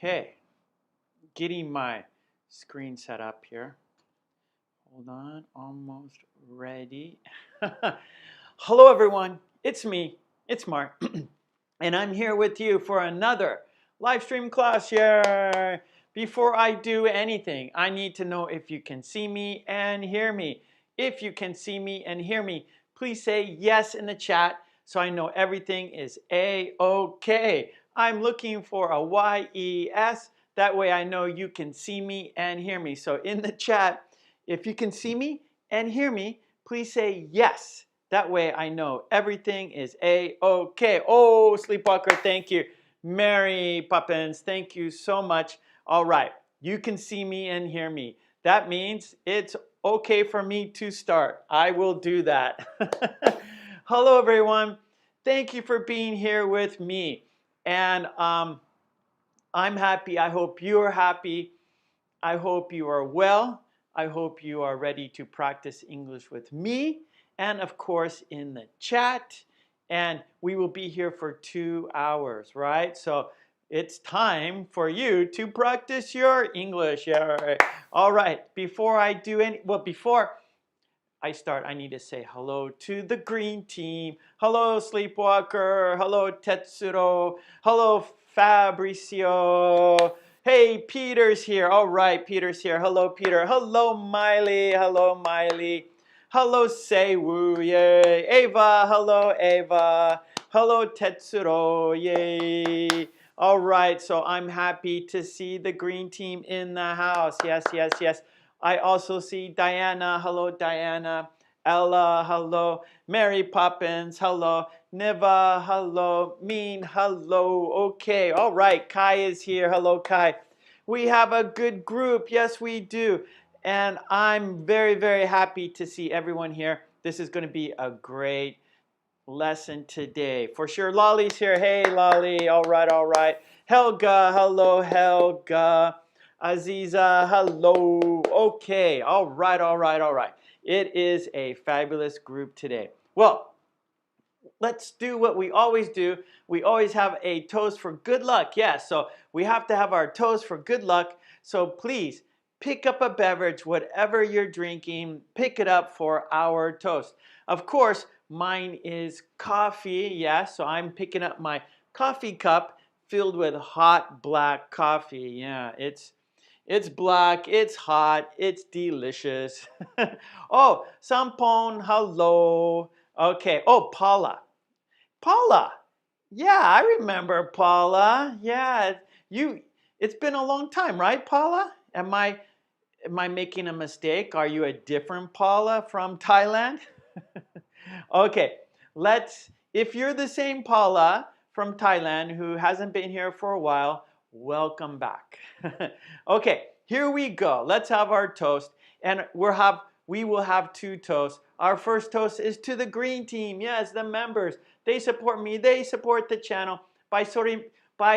Okay, getting my screen set up here. Hold on, almost ready. Hello everyone, it's me, it's Mark, and I'm here with you for another live stream class here. Before I do anything, I need to know if you can see me and hear me. If you can see me and hear me, please say yes in the chat so I know everything is A-OK. I'm looking for a Y-E-S. That way I know you can see me and hear me. So in the chat, if you can see me and hear me, please say yes. That way I know everything is A-OK. Oh, Sleepwalker, thank you. Mary Poppins, thank you so much. All right, you can see me and hear me. That means it's okay for me to start. I will do that. Hello, everyone. Thank you for being here with me. And I'm happy. I hope you're happy. I hope you are well. I hope you are ready to practice English with me and of course in the chat. And we will be here for 2 hours, right? So it's time for you to practice your English. Yeah. All right. Before I start, I need to say hello to the green team. Hello, Sleepwalker. Hello, Tetsuro. Hello, Fabricio. Hey, Peter's here. All right, Peter's here. Hello, Peter. Hello, Miley. Hello, Miley. Hello, Seiwu. Yay. Ava. Hello, Ava. Hello, Tetsuro. Yay. All right, so I'm happy to see the green team in the house. Yes, yes, yes. I also see Diana. Hello, Diana. Ella, hello. Mary Poppins, hello. Niva, hello. Mean, hello. Okay, all right. Kai is here. Hello, Kai. We have a good group. Yes, we do. And I'm very, very happy to see everyone here. This is going to be a great lesson today. For sure, Lolly's here. Hey, Lolly. All right, all right. Helga, hello, Helga. Aziza, hello. Okay, all right, all right, all right. It is a fabulous group today. Well, let's do what we always do. We always have a toast for good luck. Yes, so we have to have our toast for good luck. So please pick up a beverage, whatever you're drinking, pick it up for our toast. Of course, mine is coffee. Yes, so I'm picking up my coffee cup filled with hot black coffee. Yeah, it's black, it's hot, it's delicious. Oh, Sampon, hello. Okay, oh, Paula. Paula. Yeah, I remember Paula. Yeah, it's been a long time, right, Paula? Am I making a mistake? Are you a different Paula from Thailand? Okay, if you're the same Paula from Thailand who hasn't been here for a while, welcome back. Okay, here we go. Let's have our toast. And we will have 2 toasts. Our first toast is to the green team. Yes, the members. They support me. They support the channel. By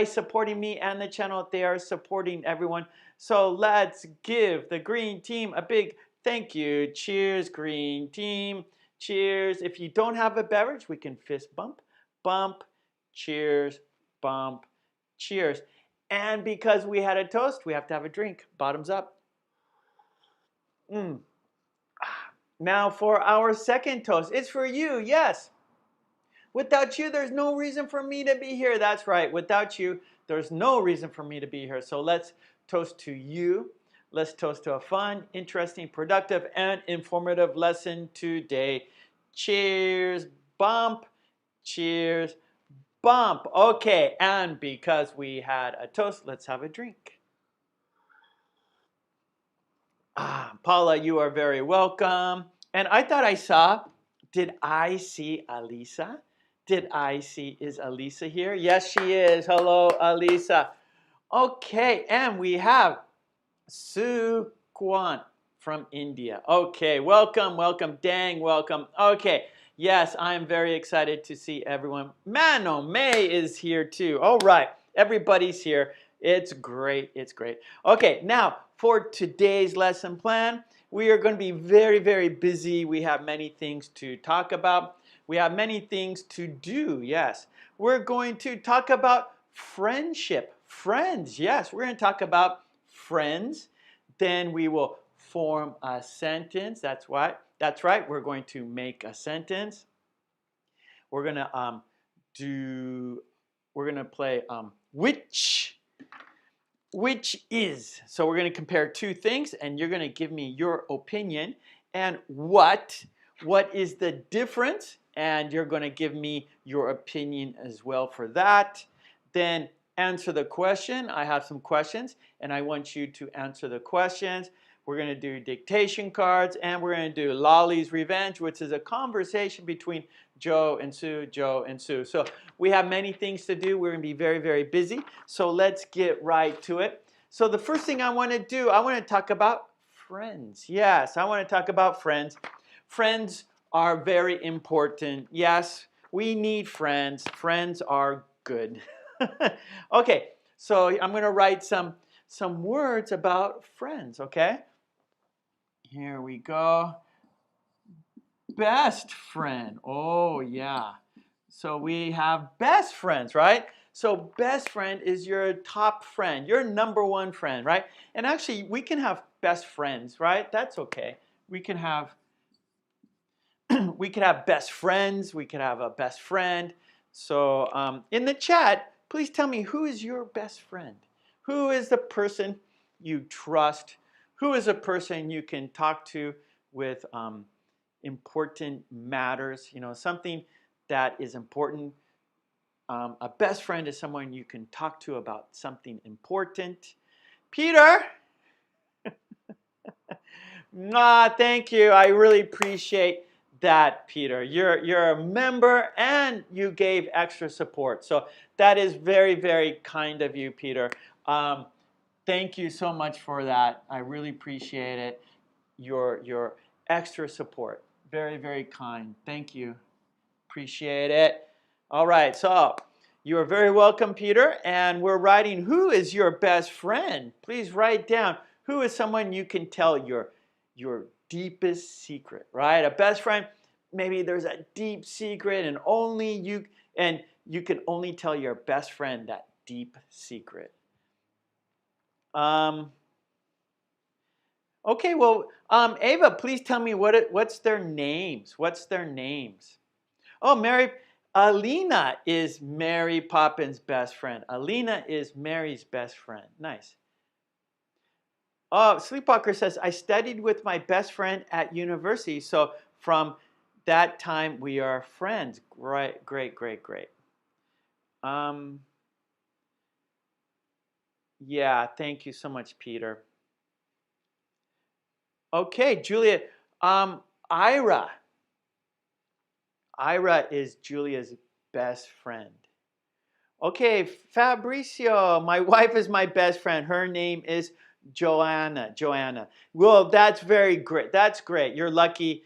supporting me and the channel, they are supporting everyone. So let's give the green team a big thank you. Cheers, green team. Cheers. If you don't have a beverage, we can fist bump, bump, cheers, bump, cheers. And because we had a toast, we have to have a drink. Bottoms up. Now for our second toast. It's for you, yes. Without you, there's no reason for me to be here. That's right. Without you, there's no reason for me to be here. So let's toast to you. Let's toast to a fun, interesting, productive, and informative lesson today. Cheers, bump. Cheers, bump. Okay, and because we had a toast, let's have a drink. Paula, you are very welcome. And I thought I saw, did I see Alisa? Is Alisa here? Yes, she is. Hello, Alisa. Okay, and we have Sue Kwan from India. Okay, welcome, welcome, dang, welcome. Okay, yes, I'm very excited to see everyone. Mano May is here too. All right, everybody's here. It's great, it's great. Okay, now for today's lesson plan, we are going to be very, very busy. We have many things to talk about. We have many things to do, yes. We're going to talk about friendship. friends. Yes, we're going to talk about friends. Then we will form a sentence. That's right. That's right. We're going to make a sentence. We're going to we're going to play which is. So we're going to compare two things, and you're going to give me your opinion. And what is the difference? And you're going to give me your opinion as well for that. Then answer the question. I have some questions, and I want you to answer the questions. We're going to do dictation cards, and we're going to do Lolly's Revenge, which is a conversation between Joe and Sue, Joe and Sue. So we have many things to do. We're going to be very, very busy. So let's get right to it. So the first thing I want to do, I want to talk about friends. Yes, I want to talk about friends. Friends are very important. Yes, we need friends. Friends are good. Okay, so I'm going to write some words about friends, okay? Here we go. Best friend. Oh, yeah. So we have best friends, right? So best friend is your top friend, your number one friend, right? And actually, we can have best friends, right? That's okay. We can have we could have best friends. We could have a best friend. So in the chat, please tell me, who is your best friend? Who is the person you trust? Who is a person you can talk to with important matters? You know, something that is important. A best friend is someone you can talk to about something important. Peter! Thank you. I really appreciate that, Peter. You're a member and you gave extra support. So that is very, very kind of you, Peter. Thank you so much for that. I really appreciate it. Your extra support. Very, very kind. Thank you. Appreciate it. All right, so you are very welcome, Peter. And we're writing, who is your best friend? Please write down, who is someone you can tell your deepest secret, right? A best friend, maybe there's a deep secret and you can only tell your best friend that deep secret. Okay, well, Ava, please tell me what's their names? What's their names? Oh, Alina is Mary Poppins' best friend. Alina is Mary's best friend. Nice. Oh, Sleepwalker says, I studied with my best friend at university, so from that time we are friends. Great, great, great, great. Yeah, thank you so much, Peter. Okay, Juliet. Ira. Ira is Julia's best friend. Okay, Fabricio, my wife is my best friend. Her name is Joanna. Well, that's very great. That's great. You're lucky.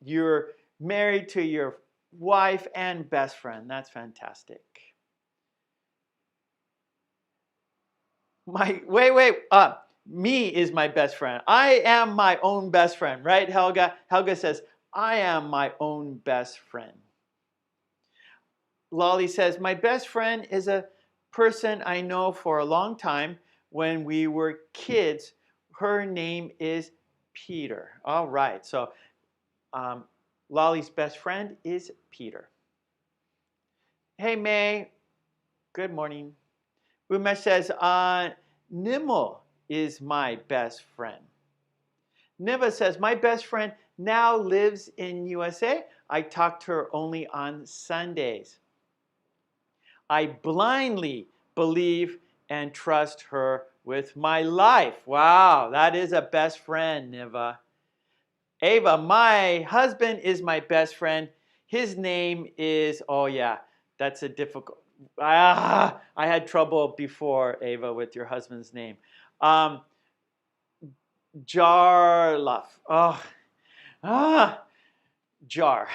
You're married to your wife and best friend. That's fantastic. Me is my best friend. I am my own best friend, right, Helga? Helga says, I am my own best friend. Lolly says, my best friend is a person I know for a long time. When we were kids, her name is Peter. All right, so Lolly's best friend is Peter. Hey, May. Good morning. Umesh says, Nimel is my best friend. Niva says, my best friend now lives in USA. I talk to her only on Sundays. I blindly believe and trust her with my life. Wow, that is a best friend, Niva. Ava, my husband is my best friend. His name is, oh yeah, that's a difficult, I had trouble before, Ava, with your husband's name. Jarlaf. Jar.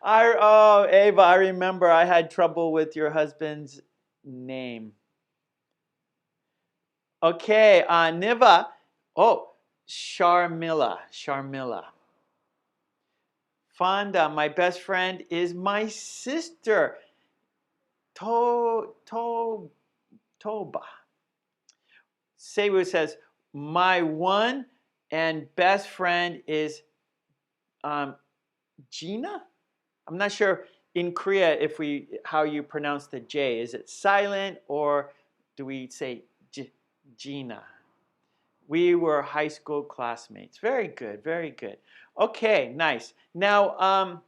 Ava, I remember I had trouble with your husband's name. Okay, Niva. Oh, Sharmila. Fonda, my best friend is my sister. Tobias. Toba. Seiwu says, my one and best friend is Gina? I'm not sure in Korea how you pronounce the J. Is it silent or do we say Gina? We were high school classmates. Very good, very good. Okay, nice. Now,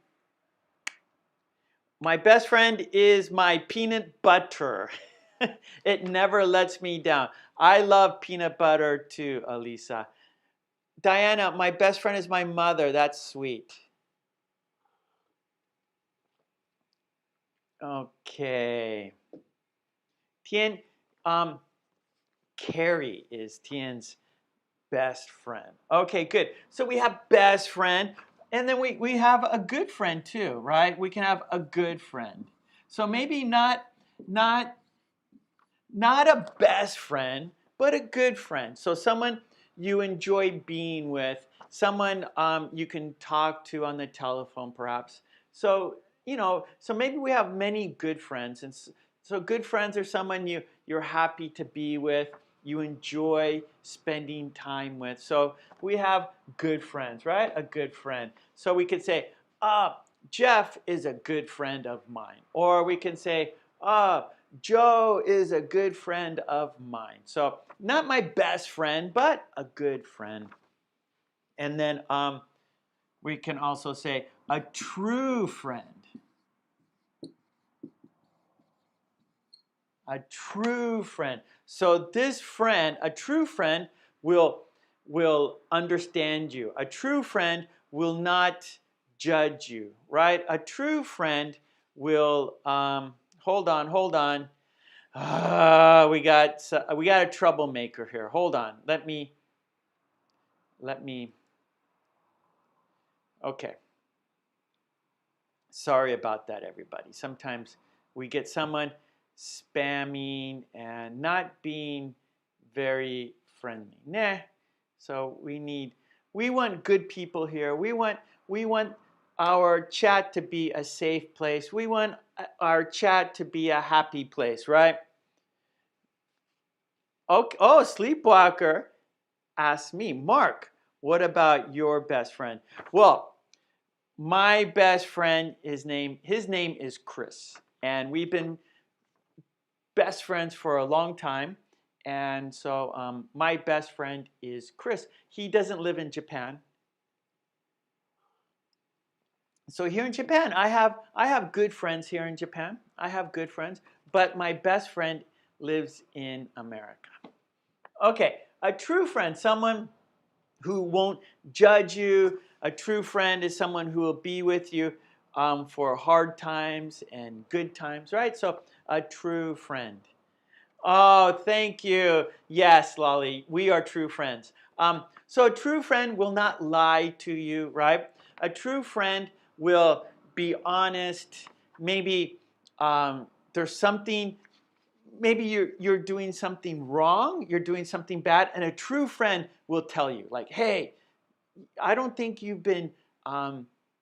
my best friend is my peanut butter. It never lets me down. I love peanut butter too, Elisa. Diana, my best friend is my mother. That's sweet. Okay. Tien, Carrie is Tien's best friend. Okay, good. So we have best friend, and then we have a good friend too, right? We can have a good friend. So maybe not a best friend, but a good friend. So someone you enjoy being with, someone you can talk to on the telephone perhaps. So, so maybe we have many good friends. And so good friends are someone you're happy to be with, you enjoy spending time with. So we have good friends, right? A good friend. So we could say, Jeff is a good friend of mine. Or we can say, Joe is a good friend of mine. So not my best friend, but a good friend. And then we can also say a true friend. A true friend. So this friend, a true friend, will understand you. A true friend will not judge you, right? A true friend will, hold on. We got a troublemaker here. Hold on. Let me. Okay. Sorry about that, everybody. Sometimes we get someone spamming and not being very friendly. Nah. So we want good people here. We want our chat to be a safe place. We want our chat to be a happy place, right? Okay. Oh, Sleepwalker asked me, Mark, what about your best friend? Well, my best friend, his name is Chris, and we've been best friends for a long time. And so my best friend is Chris. He doesn't live in Japan. So here in Japan, I have good friends here in Japan. I have good friends, but my best friend lives in America. Okay, a true friend, someone who won't judge you. A true friend is someone who will be with you for hard times and good times, right? So a true friend. Oh, thank you. Yes, Lolly, we are true friends. So a true friend will not lie to you, right? A true friend will be honest. Maybe there's something, maybe you're doing something wrong, you're doing something bad, and a true friend will tell you, like, hey, I don't think you've been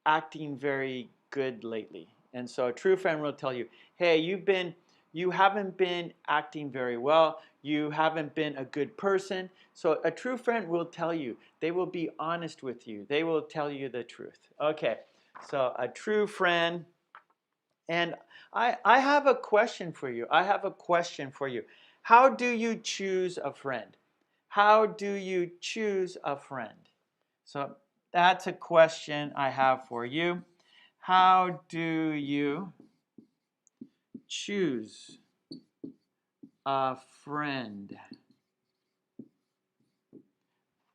acting very good lately. And so a true friend will tell you, hey, you haven't been acting very well. You haven't been a good person. So a true friend will tell you. They will be honest with you. They will tell you the truth. Okay, so a true friend. And I have a question for you. I have a question for you. How do you choose a friend? How do you choose a friend? So that's a question I have for you. How do you choose a friend?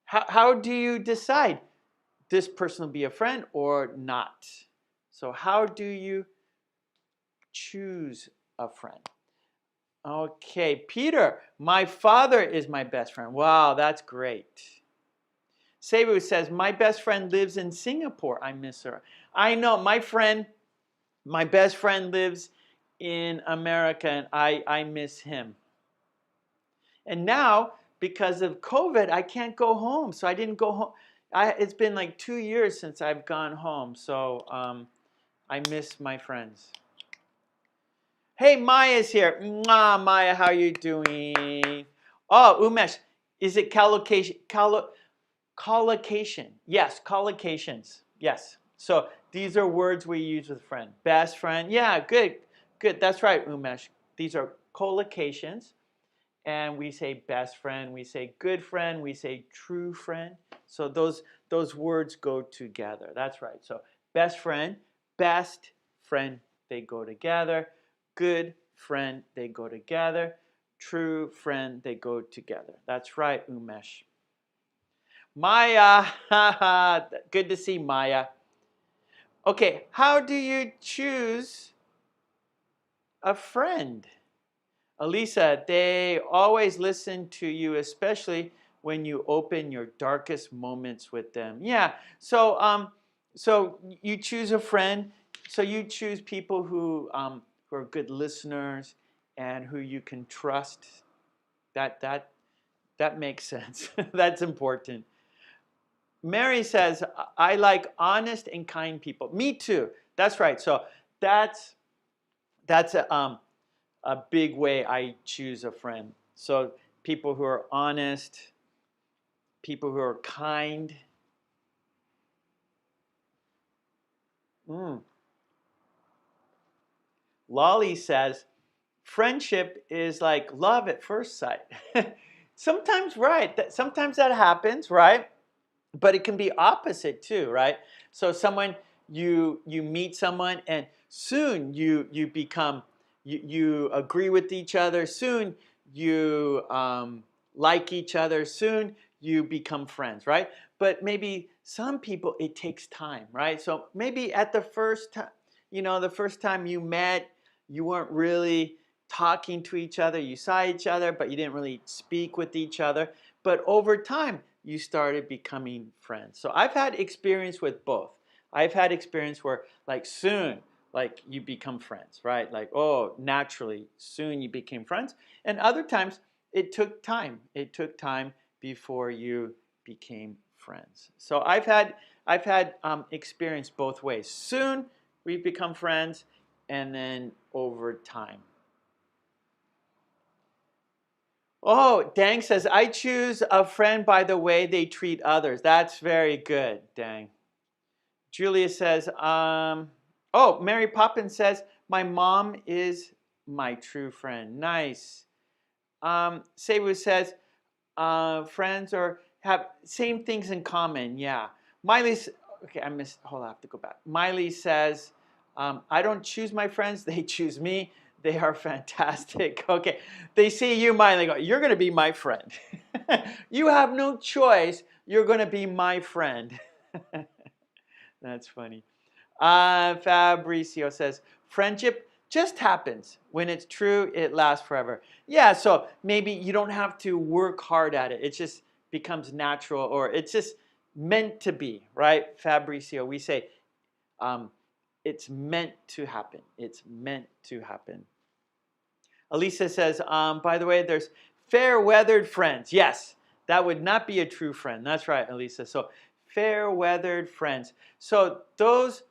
How do you decide this person will be a friend or not? So how do you choose a friend? Okay, Peter, my father is my best friend. Wow, that's great. Seibu says, my best friend lives in Singapore. I miss her. I know, my best friend lives in America, and I miss him. And now, because of COVID, I can't go home. So I didn't go home. It's been like 2 years since I've gone home. So I miss my friends. Hey, Maya's here. Mwah, Maya, how you doing? Oh, Umesh, is it collocation? Collocation. Yes, collocations. Yes. So these are words we use with friend. Best friend. Yeah, good. Good. That's right, Umesh. These are collocations. And we say best friend, we say good friend, we say true friend. So those words go together. That's right. So best friend, best friend, they go together. Good friend, they go together. True friend, they go together. That's right, Umesh. Maya, good to see Maya. Okay, how do you choose a friend? Elisa, they always listen to you, especially when you open your darkest moments with them. Yeah. So you choose a friend. So you choose people who are good listeners and who you can trust. That makes sense. That's important. Mary says, "I like honest and kind people." Me too. That's right. So that's that's a big way I choose a friend. So people who are honest, people who are kind. Mm. Lolly says, friendship is like love at first sight. Sometimes, right. Sometimes that happens, right? But it can be opposite too, right? So someone you meet someone and soon you become you agree with each other. Soon you like each other. Soon you become friends, right? But maybe some people it takes time, right? So maybe at the first time, the first time you met, you weren't really talking to each other. You saw each other, but you didn't really speak with each other. But over time, you started becoming friends. So I've had experience with both. I've had experience where like soon, like you become friends, right? Like, oh, naturally, soon you became friends. And other times it took time. It took time before you became friends. So I've had experience both ways. Soon we become friends, and then over time. Oh, Dang says, I choose a friend by the way they treat others. That's very good, Dang. Julia says, oh, Mary Poppins says, my mom is my true friend. Nice. Sebu says, friends or have same things in common. Yeah. Miley's, okay, I missed, hold on, I have to go back. Miley says, I don't choose my friends, they choose me. They are fantastic. Okay, they see you, Miley, go, you're going to be my friend. You have no choice. You're going to be my friend. That's funny. Fabricio says, friendship just happens. When it's true, it lasts forever. Yeah, so maybe you don't have to work hard at it. It just becomes natural, or it's just meant to be, right? Fabricio, we say, it's meant to happen. It's meant to happen. Elisa says, by the way, there's fair-weathered friends. Yes, that would not be a true friend. That's right, Elisa. So fair-weathered friends. So those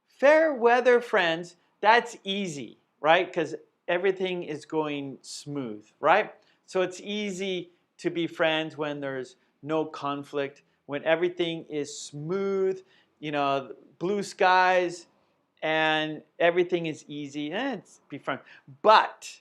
fair weather friends, that's easy, right? Because everything is going smooth, right? So it's easy to be friends when there's no conflict, when everything is smooth, blue skies, and everything is easy. It's be friends. But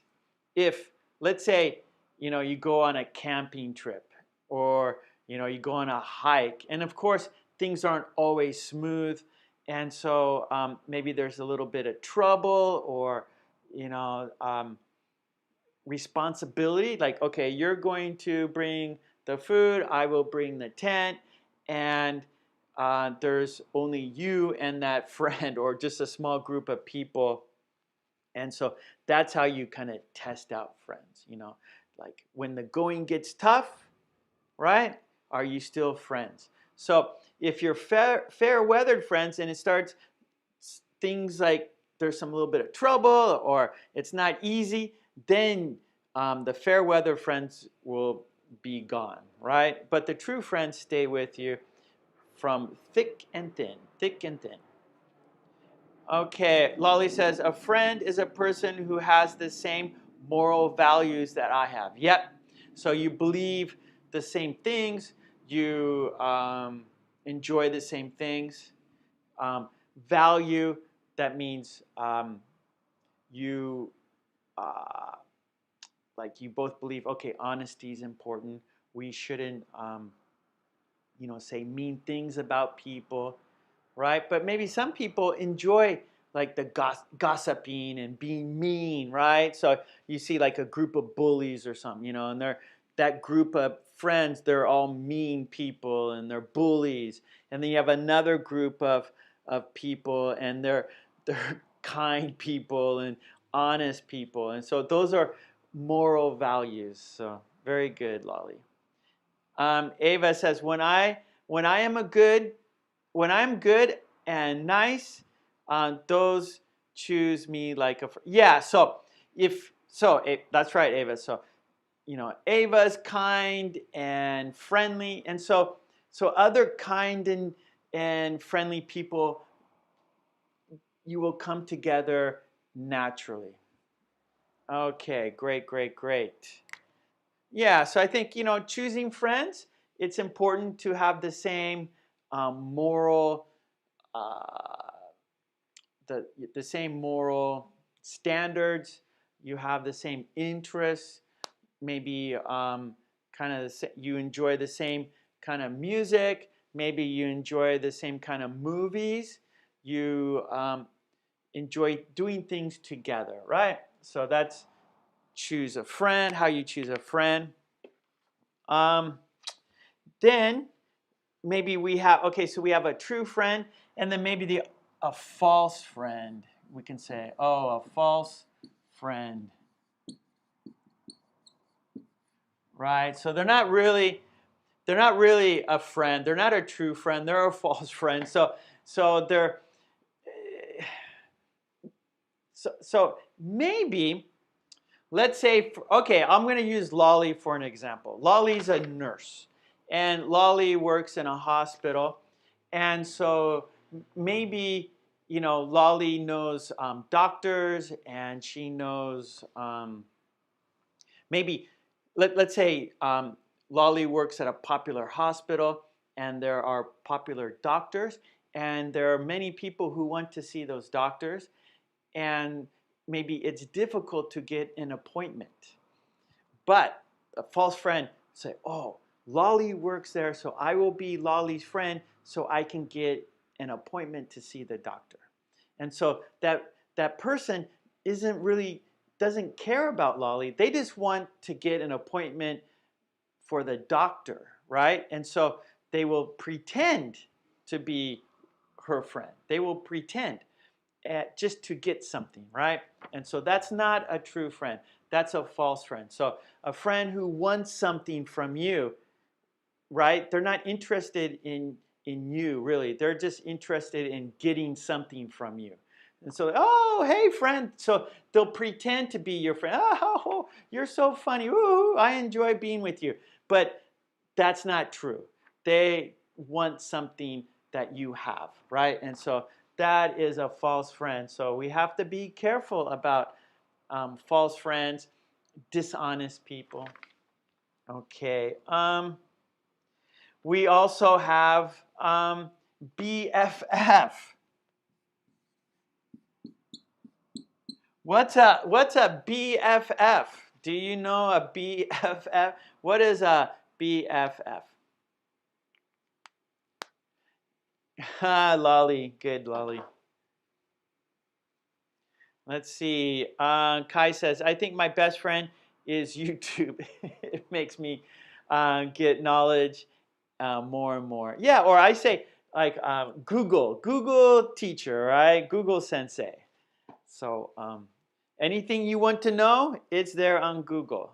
if, let's say, you go on a camping trip, or you go on a hike, and of course things aren't always smooth, and so maybe there's a little bit of trouble, or responsibility, like, okay, you're going to bring the food, I will bring the tent, and there's only you and that friend, or just a small group of people. And so that's how you kind of test out friends, like when the going gets tough, right? Are you still friends? So if you're fair weathered friends, and it starts things like there's some little bit of trouble, or it's not easy, then the fair weather friends will be gone, right? But the true friends stay with you from thick and thin, thick and thin. Okay, Lolly says, a friend is a person who has the same moral values that I have. Yep. So you believe the same things, you enjoy the same things. Um, Value, that means you uh, like you both believe, okay, honesty is important. We shouldn't, say mean things about people, right? But maybe some people enjoy like the gossiping and being mean, right? So you see like a group of bullies or something, and they're that group of friends, they're all mean people and they're bullies. And then you have another group of people and they're kind people and honest people. And so those are moral values. So very good, Lolly. Ava says, when I am a good when I'm good and nice, those choose me like a yeah. So that's right, Ava. So Ava's kind and friendly, and so other kind and friendly people, you will come together naturally. Okay, great, great, great. Yeah, so I think choosing friends, it's important to have the same moral uh, the same moral standards. You have the same interests. Maybe kind of you enjoy the same kind of music. Maybe you enjoy the same kind of movies. You enjoy doing things together, right? So that's choose a friend. How you choose a friend. Um, then maybe we have, okay, so we have a true friend, and then maybe a false friend. We can say, oh, a false friend, right? So they're not really a friend. They're not a true friend. They're a false friend. So they're so maybe let's say, okay, I'm going to use Lolly for an example. Lolly's a nurse, and Lolly works in a hospital, and so maybe Lolly knows doctors, and she knows maybe let's say Lolly works at a popular hospital, and there are popular doctors, and there are many people who want to see those doctors, and maybe it's difficult to get an appointment. But a false friend say, oh, Lolly works there, so I will be Lolly's friend so I can get an appointment to see the doctor. And so that person doesn't care about Lolly. They just want to get an appointment for the doctor, right? And so they will pretend to be her friend. They will pretend just to get something, right? And so that's not a true friend. That's a false friend. So a friend who wants something from you, right? They're not interested in you, really. They're just interested in getting something from you. And so, oh, hey, friend. So they'll pretend to be your friend. Oh, you're so funny. Ooh, I enjoy being with you. But that's not true. They want something that you have, right? And so that is a false friend. So we have to be careful about false friends, dishonest people. Okay. We also have BFF. What's a BFF? Do you know a BFF? What is a BFF? Ha, Lolly. Good, Lolly. Let's see. Kai says, I think my best friend is YouTube. It makes me get knowledge more and more. Yeah, or I say like Google teacher, right? Google Sensei. So anything you want to know, it's there on Google.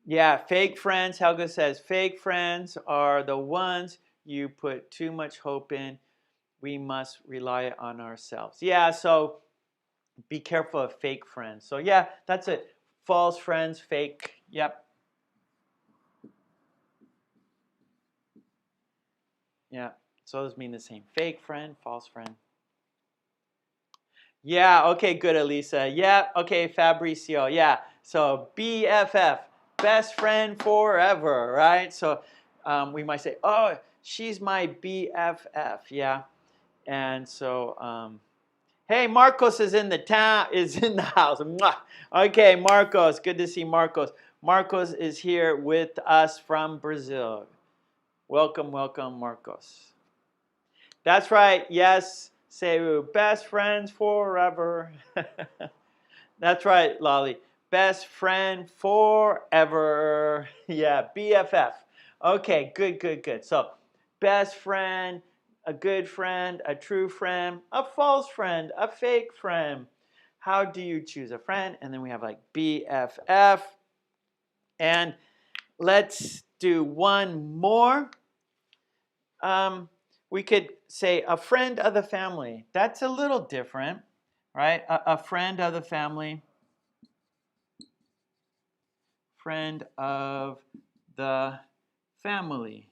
Yeah, fake friends, Helga says, fake friends are the ones you put too much hope in. We must rely on ourselves. Yeah, so be careful of fake friends. So yeah, that's it. False friends, fake. Yep. Yeah, so those mean the same. Fake friend, false friend. Yeah, okay, good, Elisa. Yeah, okay, Fabricio. Yeah, so BFF, best friend forever, right? So we might say, oh, she's my BFF. Yeah, and so hey, Marcos is in the town, is in the house. Mwah. Okay, Marcos, good to see Marcos. Marcos is here with us from Brazil. Welcome, welcome, Marcos. That's right. Yes, Sewu, best friends forever. That's right, Lolly. Best friend forever. Yeah, BFF. Okay, good, good, good. So, best friend, a good friend, a true friend, a false friend, a fake friend. How do you choose a friend? And then we have like BFF. And let's do one more. We could say a friend of the family. That's a little different, right? A friend of the family. Friend of the family.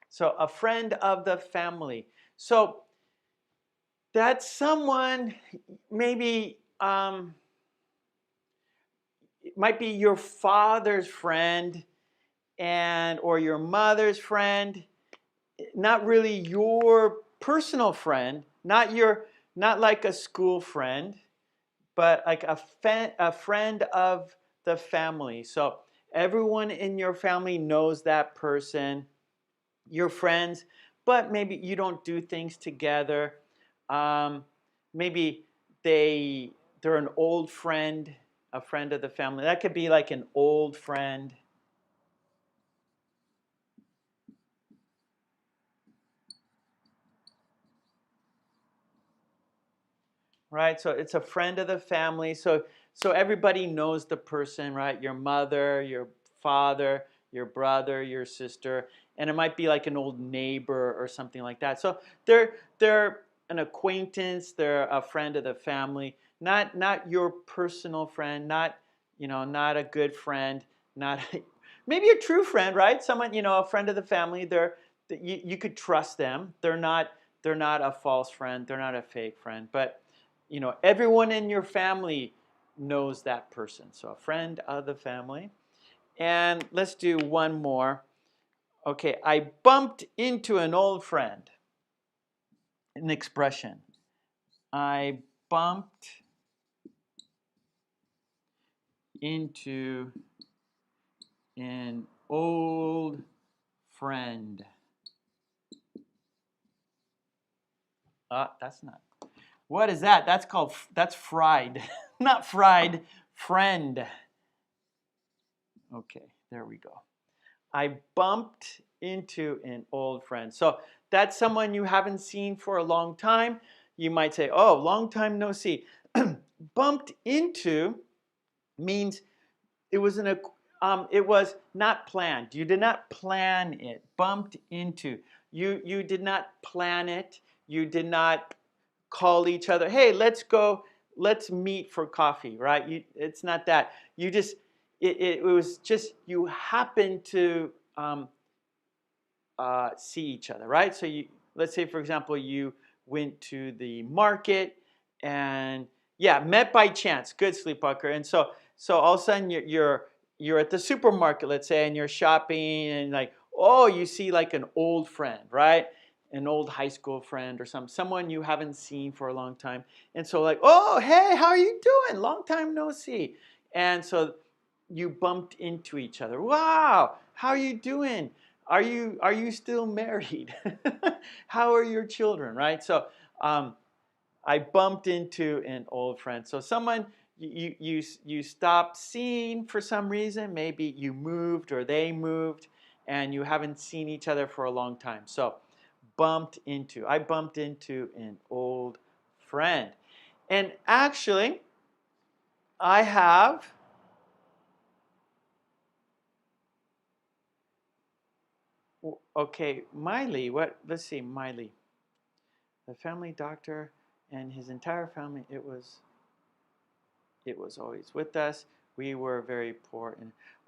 So a friend of the family. So that's someone, maybe it might be your father's friend and or your mother's friend, not really your personal friend, not like a school friend, but like a friend of the family. So everyone in your family knows that person, your friends, but maybe you don't do things together. Maybe they're an old friend, a friend of the family. That could be like an old friend. Right? So it's a friend of the family. So everybody knows the person, right? Your mother, your father, your brother, your sister, and it might be like an old neighbor or something like that. So they're an acquaintance, they're a friend of the family, not your personal friend, not a good friend, not maybe a true friend, right? Someone, a friend of the family, you could trust them. They're not a false friend, they're not a fake friend, but everyone in your family knows that person. So a friend of the family. And let's do one more. Okay, I bumped into an old friend. An expression. I bumped into an old friend. That's not. What is that? That's fried. Not fried, friend. Okay, there we go. I bumped into an old friend. So that's someone you haven't seen for a long time. You might say, oh, long time no see. Bumped into means it was not planned. You did not plan it. Bumped into. You did not plan it. You did not call each other, hey, let's meet for coffee, right? It's not that. It was just you happened to see each other, right? So let's say, for example, you went to the market and yeah, met by chance. Good, Sleepwalker. And so all of a sudden you're at the supermarket, let's say, and you're shopping and like, oh, you see like an old friend, right? An old high school friend or someone you haven't seen for a long time. And so like, oh, hey, how are you doing? Long time no see. And so you bumped into each other. Wow, how are you doing? Are you still married? How are your children? Right. So I bumped into an old friend. So someone you stopped seeing for some reason. Maybe you moved or they moved, and you haven't seen each other for a long time. So I bumped into an old friend, and actually I have. Okay, Miley. What? Let's see, Miley. The family doctor and his entire family. It was always with us. We were very poor.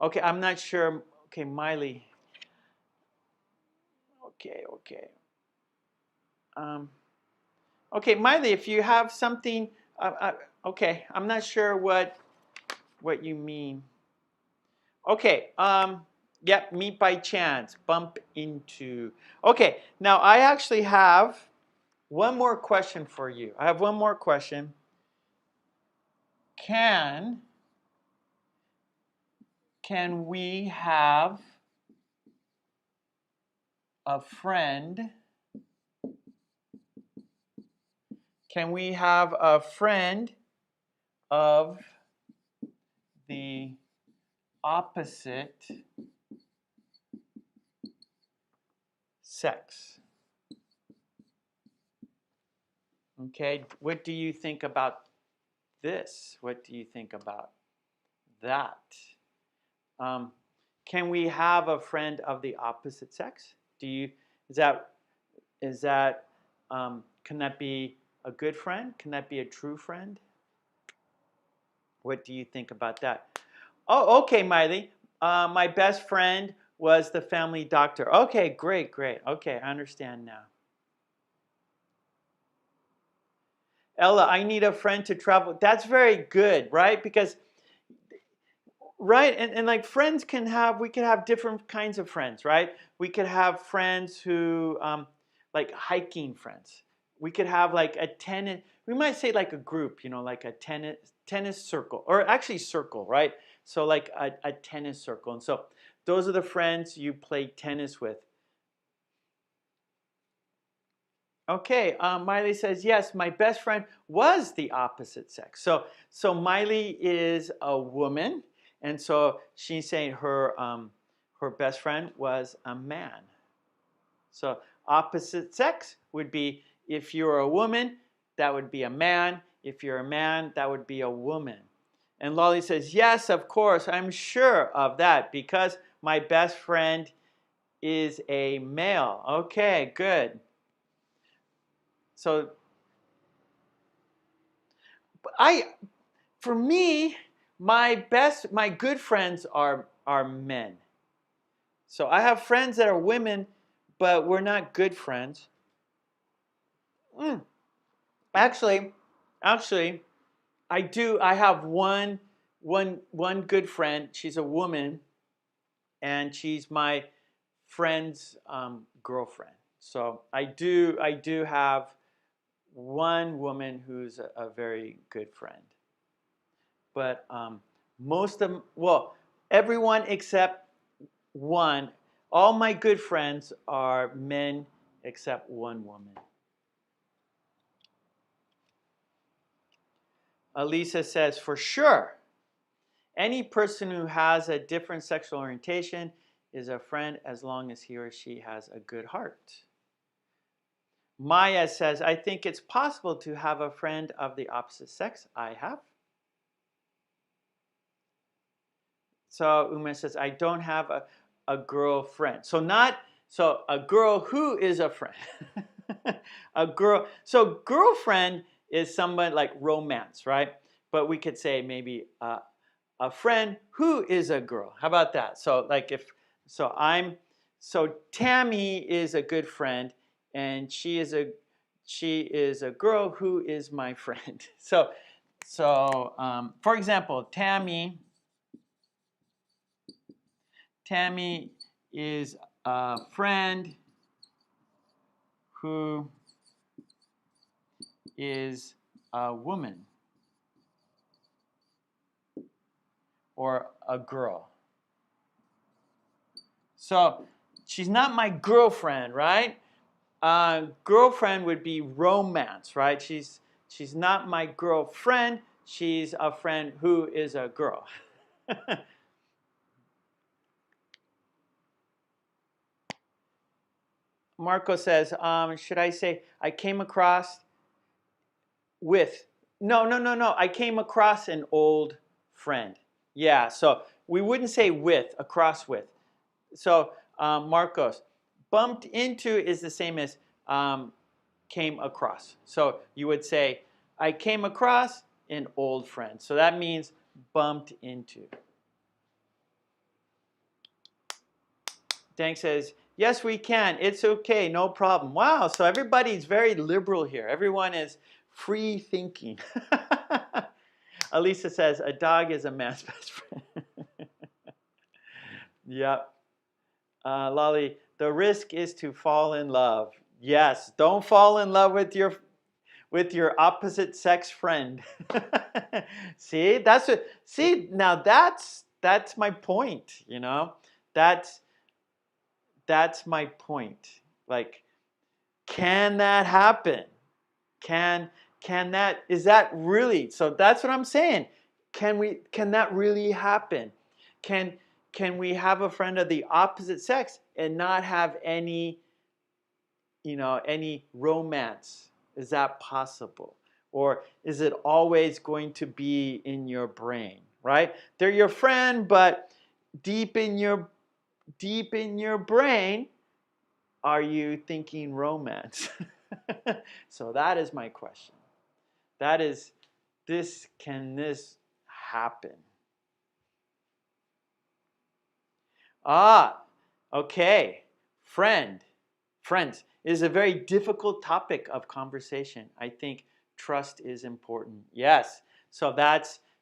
Okay, I'm not sure. Okay, Miley. Okay. Okay, Miley, if you have something, okay, I'm not sure what you mean. Okay, yep, meet by chance, bump into. Okay, now I actually have one more question for you. I have one more question. Can we have a friend? Can we have a friend of the opposite sex? Okay, what do you think about this? What do you think about that? Can we have a friend of the opposite sex? Is that can that be a good friend? Can that be a true friend? What do you think about that? Oh, okay, Miley. My best friend was the family doctor. Okay, great. Okay, I understand now. Ella, I need a friend to travel. That's very good, right? Because, right, and like friends we could have different kinds of friends, right? We could have friends who, like hiking friends. We could have like a tennis, we might say like a group, like a tennis circle, or actually circle, right? So like a tennis circle. And so those are the friends you play tennis with. Okay, Miley says, yes, my best friend was the opposite sex. So Miley is a woman, and so she's saying her best friend was a man. So opposite sex would be, if you're a woman, that would be a man. If you're a man, that would be a woman. And Lolly says, yes, of course, I'm sure of that because my best friend is a male. Okay, good. So for me, my good friends are men. So I have friends that are women, but we're not good friends. Actually, I do. I have one good friend. She's a woman, and she's my friend's girlfriend. So I do have one woman who's a very good friend. But everyone except one, all my good friends are men except one woman. Elisa says, for sure, any person who has a different sexual orientation is a friend as long as he or she has a good heart. Maya says, I think it's possible to have a friend of the opposite sex. I have. So Uma says, I don't have a girlfriend. So a girl who is a friend. A girl. So girlfriend is someone like romance, right? But we could say maybe a friend who is a girl. How about that? So like so Tammy is a good friend, and she is a girl who is my friend. So for example, Tammy is a friend who is a woman or a girl. So she's not my girlfriend, right? Girlfriend would be romance, right? She's not my girlfriend. She's a friend who is a girl. Marco says, should I say I came across with? No. I came across an old friend. Yeah, so we wouldn't say with, across with. So Marcos, bumped into is the same as came across. So you would say, I came across an old friend. So that means bumped into. Dank says, Yes, we can. It's okay. No problem. Wow. So everybody's very liberal here. Everyone is free thinking. Elisa says, a dog is a man's best friend. Yep. Lolly, the risk is to fall in love. Yes. Don't fall in love with your opposite sex friend. See, that's what. See, now that's my point. You know, that's my point. Like, can that happen? Can that, is that really? So that's what I'm saying. Can that really happen? Can we have a friend of the opposite sex and not have any, any romance? Is that possible? Or is it always going to be in your brain, right? They're your friend, but deep in your brain, are you thinking romance? So that is my question. That is, can this happen? Ah, okay. Friends is a very difficult topic of conversation. I think trust is important. Yes. So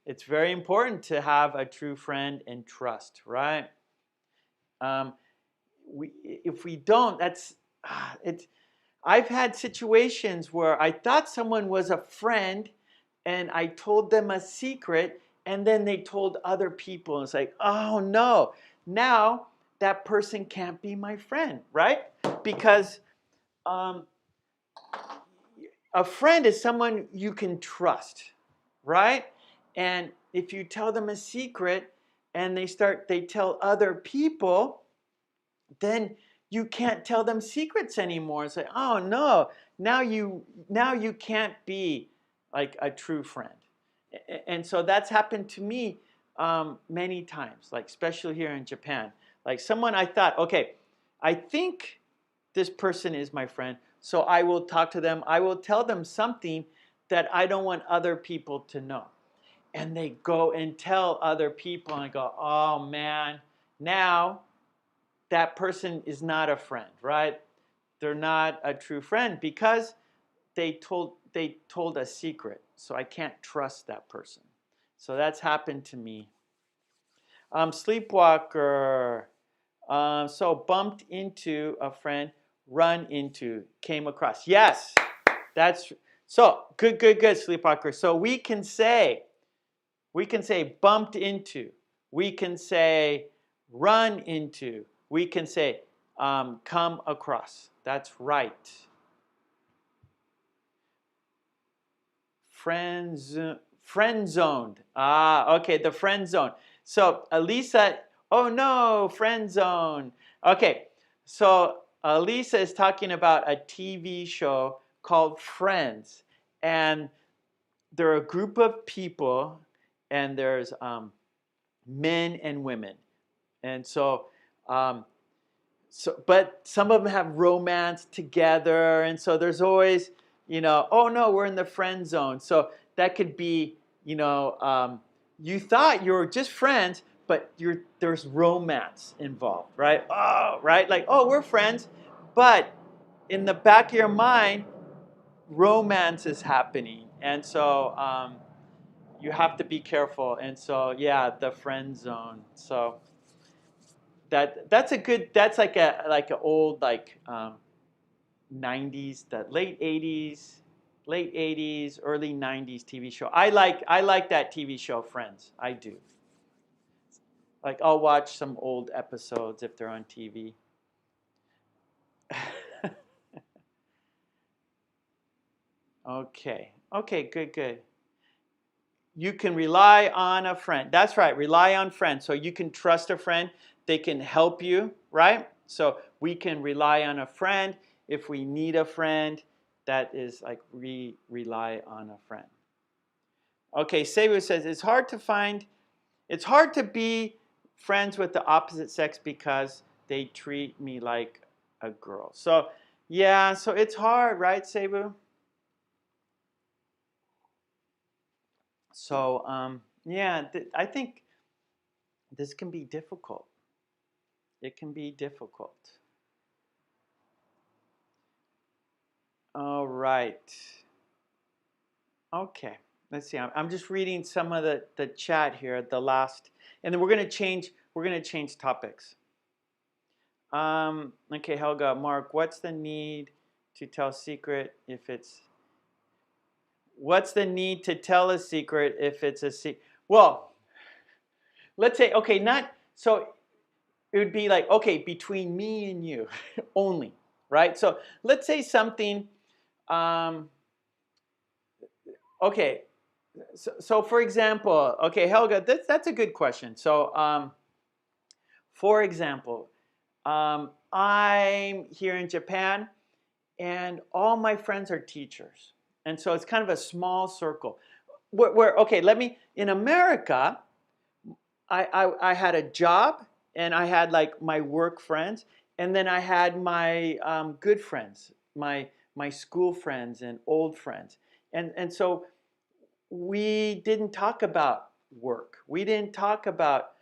it's very important to have a true friend and trust, right? If we don't, it's. I've had situations where I thought someone was a friend and I told them a secret and then they told other people. And it's like, oh no, now that person can't be my friend, right? Because um, a friend is someone you can trust, right? And if you tell them a secret and they tell other people, then you can't tell them secrets anymore. It's like, oh no, now you can't be like a true friend. And so that's happened to me many times, like especially here in Japan. Like someone I thought, okay, I think this person is my friend, so I will talk to them. I will tell them something that I don't want other people to know. And they go and tell other people, and I go, oh man, now that person is not a friend, right? They're not a true friend because they told a secret. So I can't trust that person. So that's happened to me. Sleepwalker. So bumped into a friend, run into, came across. Yes, that's so good, Sleepwalker. So we can say bumped into. We can say run into. We can say come across. That's right. Friend zoned. Ah, okay, the friend zone. So Elisa, oh no, friend zone. Okay, so Elisa is talking about a TV show called Friends, and they're a group of people, and there's men and women, and um, but some of them have romance together, and so there's always, oh no, we're in the friend zone. So that could be, you thought you were just friends, but there's romance involved, right? Oh, right, like, oh, we're friends, but in the back of your mind, romance is happening, and so you have to be careful. And so yeah, the friend zone. So that's like an old 90s, the late 80s, early 90s TV show. I like that TV show, Friends. I do. Like, I'll watch some old episodes if they're on TV. Okay, good. You can rely on a friend. That's right, rely on friends. So you can trust a friend. They can help you, right? So we can rely on a friend. If we need a friend, that is like rely on a friend. Okay, Sebu says, it's hard to be friends with the opposite sex because they treat me like a girl. So yeah, so it's hard, right, Sebu? So yeah, I think this can be difficult. It can be difficult. All right. Okay. Let's see. I'm just reading some of the chat here at the last, and then we're gonna change topics. Okay, Helga, Mark, what's the need to tell secret if it's what's the need to tell a secret if it's a secret? Well, let's say, okay, not so it would be like, okay, between me and you only, right? So let's say something, okay, so for example, okay, Helga, that's a good question. So for example, I'm here in Japan and all my friends are teachers. And so it's kind of a small circle. Okay, in America, I had a job and I had like my work friends, and then I had my good friends, my school friends and old friends. And so we didn't talk about work. We didn't talk about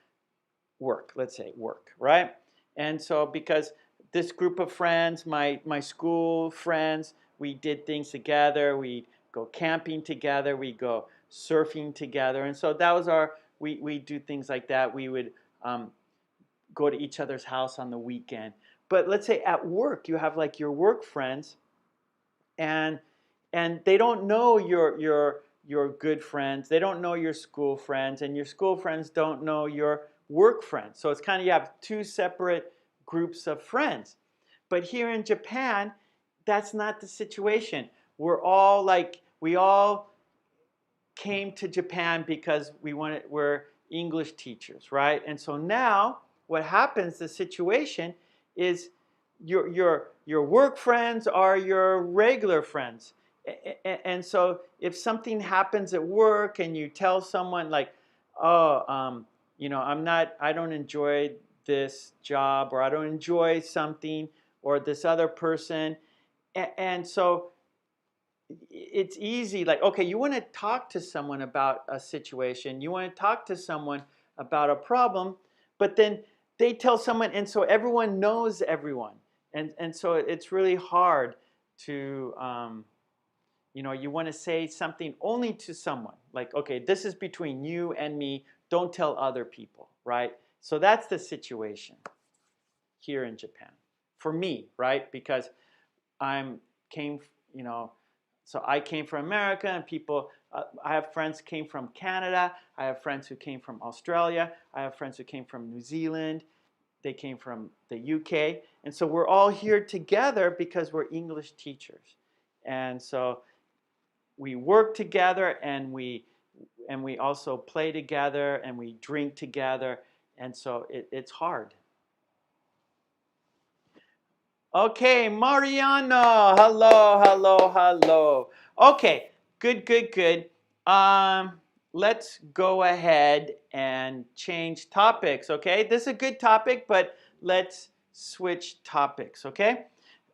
work, let's say work, right? And so because this group of friends, my school friends, we did things together. We go camping together. We go surfing together. And so that was we do things like that. We would go to each other's house on the weekend. But let's say at work, you have like your work friends, and they don't know your good friends. They don't know your school friends, and your school friends don't know your work friends. So it's kind of, you have two separate groups of friends. But here in Japan, that's not the situation. We all came to Japan because we're English teachers, right? And so now what happens, the situation is your work friends are your regular friends. And so if something happens at work and you tell someone like, oh, I don't enjoy this job, or I don't enjoy something, or this other person. And so it's easy, like, okay, you want to talk to someone about a situation, you want to talk to someone about a problem, but then they tell someone, and so everyone knows everyone. And so it's really hard to, you want to say something only to someone, like, okay, this is between you and me, don't tell other people, right? So that's the situation here in Japan for me, right? Because I'm came, you know, so I came from America, and I have friends who came from Canada. I have friends who came from Australia. I have friends who came from New Zealand. They came from the UK. And so we're all here together because we're English teachers. And so we work together, and we also play together, and we drink together. And so it's hard. Okay, Mariano. Hello, hello, hello. Okay, good, good, good. Let's go ahead and change topics, okay? This is a good topic, but let's switch topics, okay?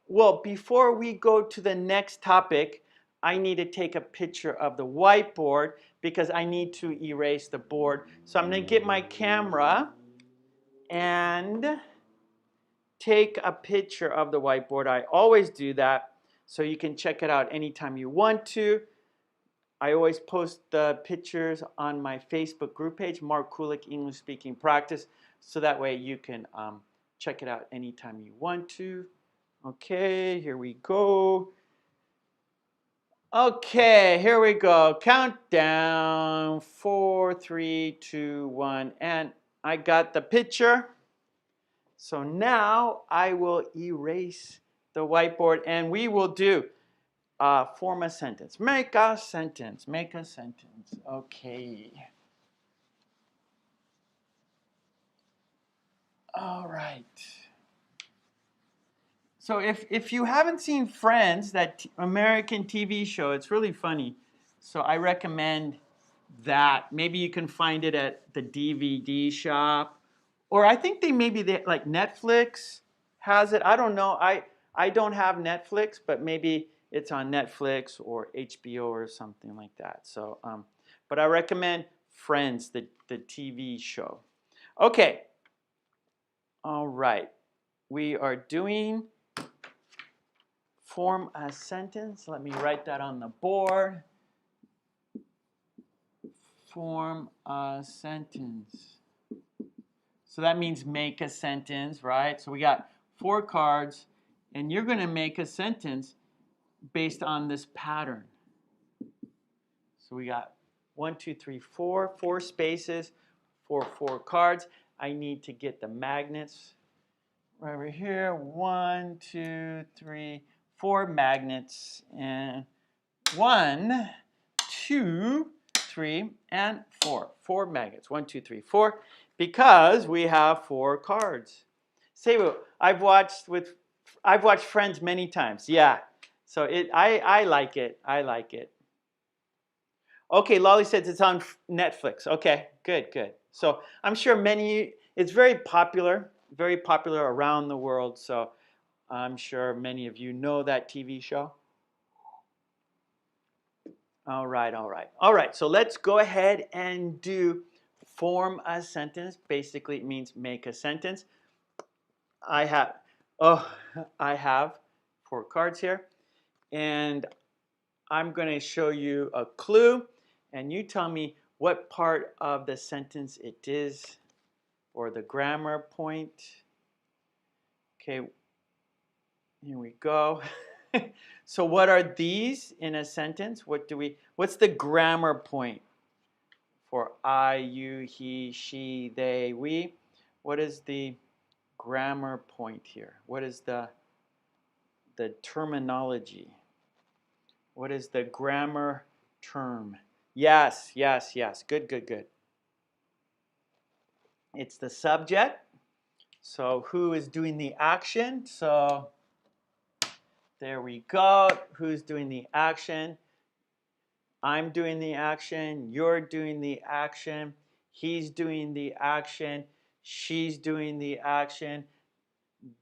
Well, before we go to the next topic, I need to take a picture of the whiteboard because I need to erase the board. So I'm going to get my camera and take a picture of the whiteboard. I always do that, so you can check it out anytime you want to. I always post the pictures on my Facebook group page, Mark Kulek English Speaking Practice, so that way you can check it out anytime you want to. Okay, here we go. Okay, here we go. Countdown. 4, 3, 2, 1, and I got the picture. So now I will erase the whiteboard, and we will do form a sentence. Make a sentence. Make a sentence. Okay. All right. So if you haven't seen Friends, that American TV show, it's really funny. So I recommend that. Maybe you can find it at the DVD shop, or I think like Netflix has it. I don't know. I don't have Netflix, but maybe it's on Netflix or HBO or something like that. So but I recommend Friends, the TV show. Okay. All right. We are doing form a sentence. Let me write that on the board. Form a sentence. So that means make a sentence, right? So we got 4 cards, and you're going to make a sentence based on this pattern. So we got 1, 2, 3, 4, 4 spaces for 4 cards. I need to get the magnets right over here. 1, 2, 3, 4 magnets, and 1, 2, 3, and 4. 4 magnets. 1, 2, 3, 4. Because we have 4 cards. Say, I've watched Friends many times. Yeah. So I like it. I like it. Okay, Lolly says it's on Netflix. Okay, good, good. So I'm sure it's very popular around the world. So I'm sure many of you know that TV show. All right, all right. All right, so let's go ahead and do form a sentence. Basically, it means make a sentence. I have 4 cards here. And I'm going to show you a clue. And you tell me what part of the sentence it is, or the grammar point. Okay, here we go. So what are these in a sentence? What's the grammar point for I, you, he, she, they, we? What is the grammar point here? What is the terminology? What is the grammar term? Yes, yes, yes. Good, good, good. It's the subject. So who is doing the action? So there we go. Who's doing the action? I'm doing the action. You're doing the action. He's doing the action. She's doing the action.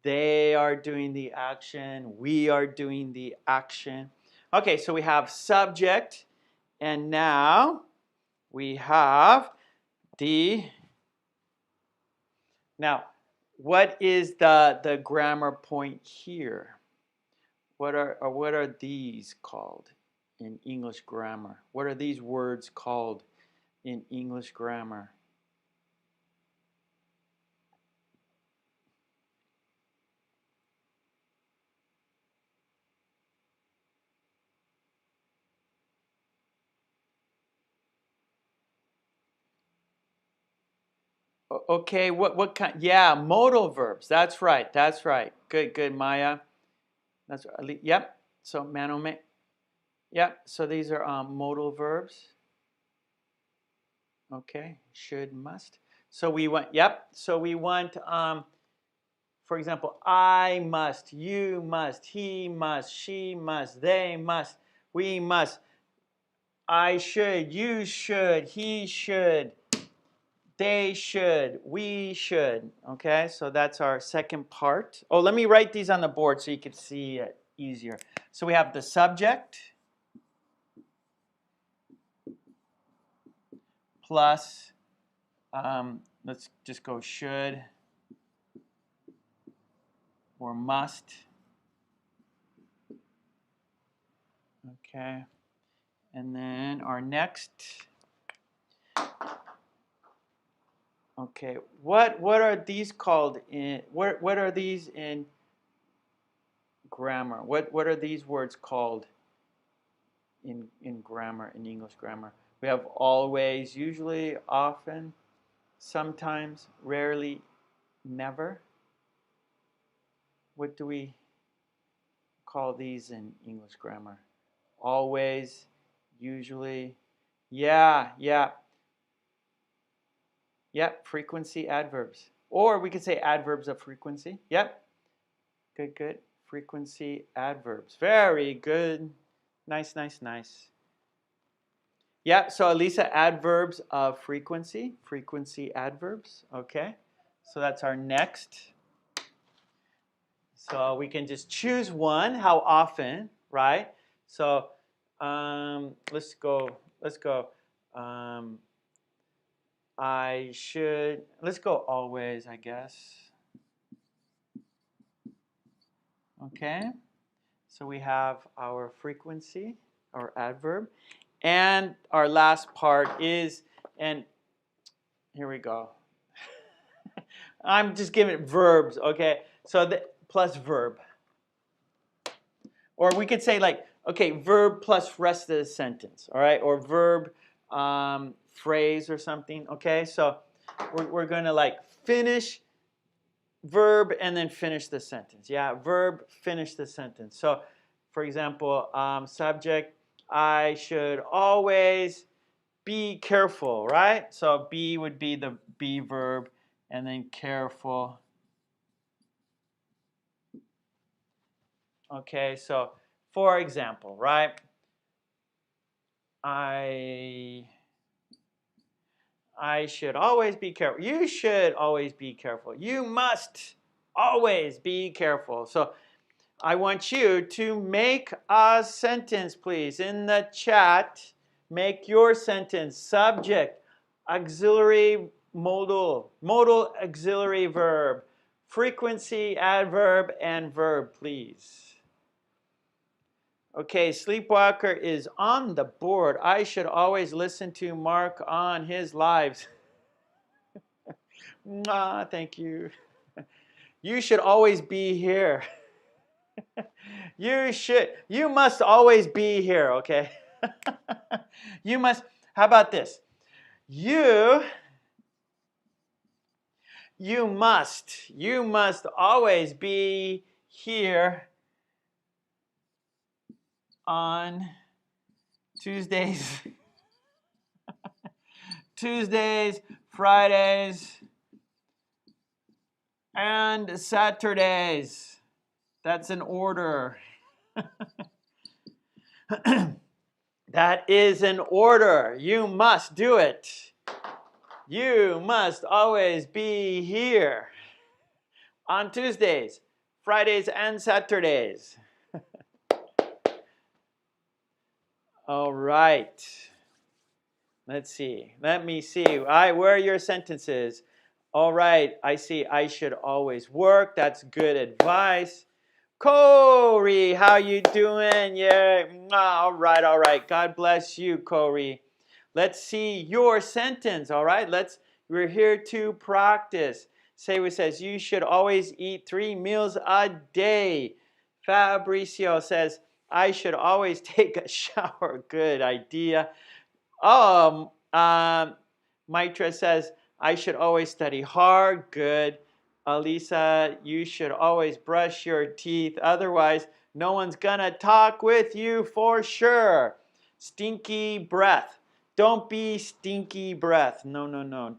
They are doing the action. We are doing the action. Okay, so we have subject. And now we have now, what is the grammar point here? What are these called in English grammar? What are these words called in English grammar? Okay, what kind? Yeah, modal verbs. That's right. That's right. Good, good, Maya. That's right. Yep. So manome. Yep. So these are modal verbs. Okay. Should, must. So we want. Yep. So we want. For example, I must. You must. He must. She must. They must. We must. I should. You should. He should. They should, we should, okay? So that's our second part. Oh, let me write these on the board so you can see it easier. So we have the subject plus, let's just go should or must, okay? And then our next, okay, what are these called in, what are these in grammar? What are these words called in grammar, in English grammar? We have always, usually, often, sometimes, rarely, never. What do we call these in English grammar? Always, usually, yeah, yeah. Yep, frequency adverbs. Or we could say adverbs of frequency. Yep. Good, good. Frequency adverbs. Very good. Nice, nice, nice. Yeah, so Elisa, adverbs of frequency. Frequency adverbs. Okay. So that's our next. So we can just choose one. How often, right? So let's go. Let's go. I should. Let's go always, I guess. Okay. So we have our frequency, our adverb, and our last part is, and here we go. I'm just giving it verbs, okay? So the plus verb. Or we could say like, okay, verb plus rest of the sentence, all right? Or verb phrase or something, okay? So we're going to like finish verb and then finish the sentence. Yeah, verb, finish the sentence. So, for example, subject, I should always be careful, right? So be would be the be verb, and then careful. Okay, so for example, right? I should always be careful. You should always be careful. You must always be careful. So I want you to make a sentence, please, in the chat. Make your sentence subject, auxiliary modal, modal auxiliary verb, frequency, adverb, and verb, please. Okay, Sleepwalker is on the board. I should always listen to Mark on his lives. Mwah, thank you. You should always be here. You must always be here, okay? You must, how about this? You must always be here on Tuesdays, Fridays, and Saturdays. That's an order. That is an order. You must do it. You must always be here on Tuesdays, Fridays, and Saturdays. All right. Let's see. Let me see. Where are your sentences? All right. I see. I should always work. That's good advice. Corey, how you doing? Yeah. All right. All right. God bless you, Corey. Let's see your sentence. All right. We're here to practice. Saywe says you should always eat 3 meals a day. Fabricio says I should always take a shower. Good idea. Mitra says, I should always study hard. Good. Alisa, you should always brush your teeth. Otherwise, no one's going to talk with you for sure. Stinky breath. Don't be stinky breath. No, no, no.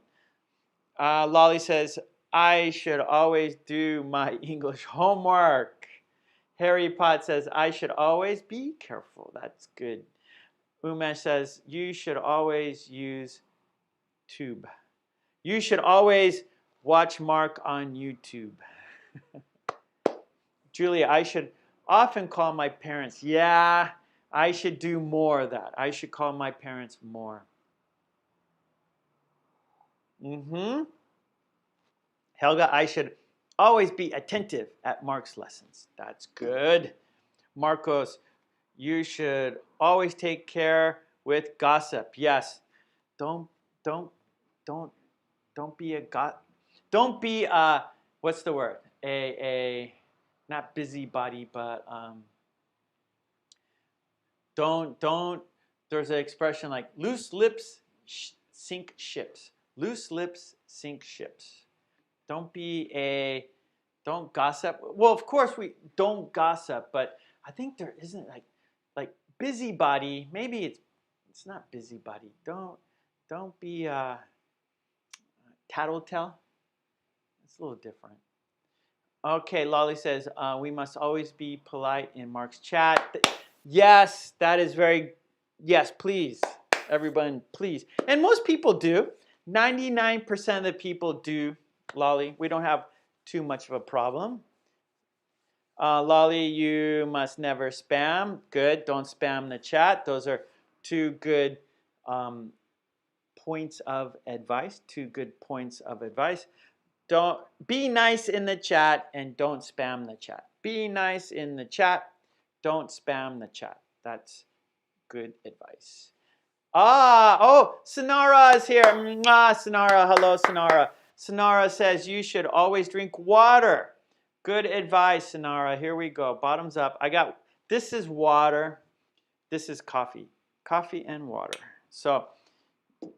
Lolly says, I should always do my English homework. Harry Pot says, I should always be careful. That's good. Umesh says, you should always use tube. You should always watch Mark on YouTube. Julia, I should often call my parents. Yeah, I should do more of that. I should call my parents more. Helga, I should always be attentive at Mark's lessons. That's good. Marcos, you should always take care with gossip. Yes. Don't be a don't be a, what's the word? A not busybody, but don't there's an expression like loose lips sink ships. Loose lips sink ships. Don't gossip. Well, of course we don't gossip, but I think there isn't like busybody. Maybe it's not busybody. Don't be tattletale. It's a little different. Okay, Lolly says we must always be polite in Mark's chat. Yes, that is very. Yes, please, everyone, please. And most people do. 99% of the people do. Lolly, we don't have too much of a problem. Lolly, you must never spam. Good. Don't spam the chat. Those are two good points of advice. Two good points of advice. Don't be nice in the chat and don't spam the chat. Be nice in the chat. don't spam the chat. That's good advice. Oh, Sonara is here. Mwah, Sonara, hello, Sonara. Sonara says you should always drink water. Good advice, Sonara. Here we go. Bottoms up. This is water. This is coffee. Coffee and water. So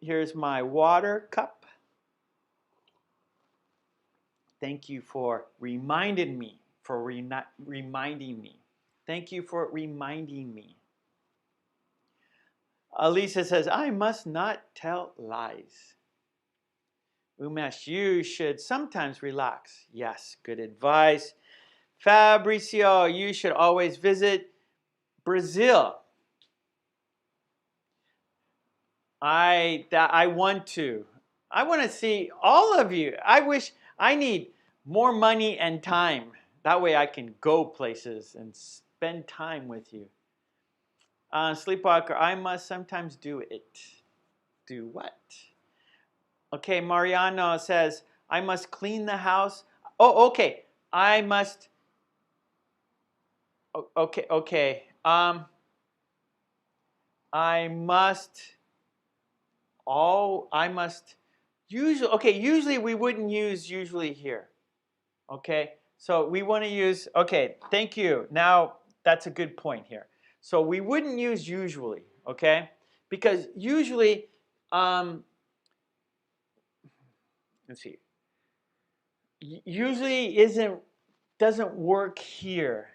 here's my water cup. Thank you for reminding me. Reminding me. Thank you for reminding me. Alisa says, I must not tell lies. Umesh, you should sometimes relax. Yes, good advice. Fabricio, you should always visit Brazil. I want to. I want to see all of you. I need more money and time. That way I can go places and spend time with you. Sleepwalker, I must sometimes do it. Do what? Okay, Mariano says, I must clean the house. Oh, okay. I must. Okay. I must. Usually we wouldn't use usually here. Okay, so we want to use, okay, thank you. Now, that's a good point here. So we wouldn't use usually, okay? Because usually, let's see. Usually doesn't work here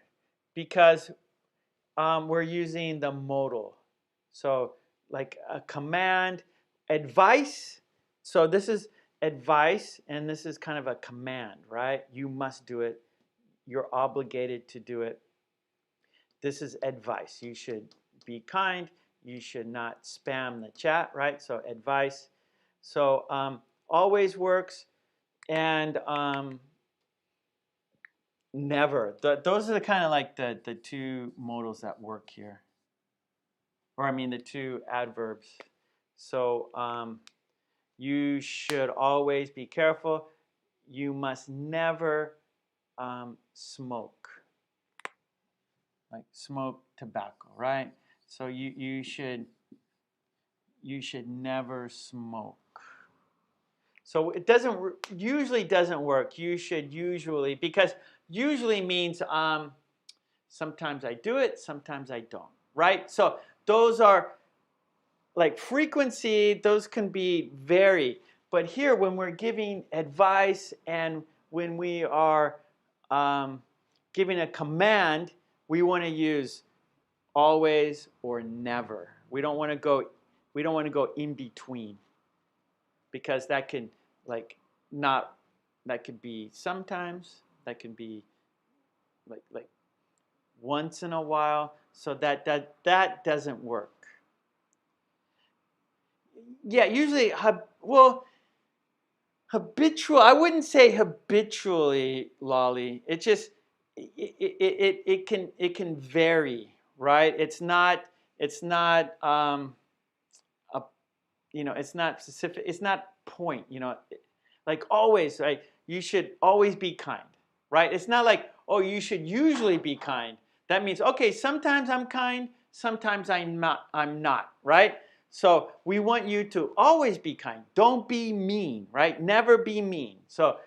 because we're using the modal. So like a command, advice. So this is advice, and this is kind of a command, right? You must do it. You're obligated to do it. This is advice. You should be kind. You should not spam the chat, right? So advice. So always works, and never. Those are the kind of like the two modals that work here. Or I mean the two adverbs. So you should always be careful. You must never smoke. Like smoke tobacco, right? So you should never smoke. So it usually doesn't work. You should usually, because usually means sometimes I do it, sometimes I don't, right? So those are like frequency, those can be vary. But here when we're giving advice and when we are giving a command, we want to use always or never. We don't want to go in between, because that can that could be sometimes, that can be like once in a while. So that doesn't work. Yeah, usually habitual. I wouldn't say habitually, Lolly. It just it can vary, right? It's not it's not specific. It's not point. Like always, right? You should always be kind, right? It's not like, oh, you should usually be kind. That means, okay, sometimes I'm kind, sometimes I'm not, right? So we want you to always be kind. Don't be mean, right? Never be mean. So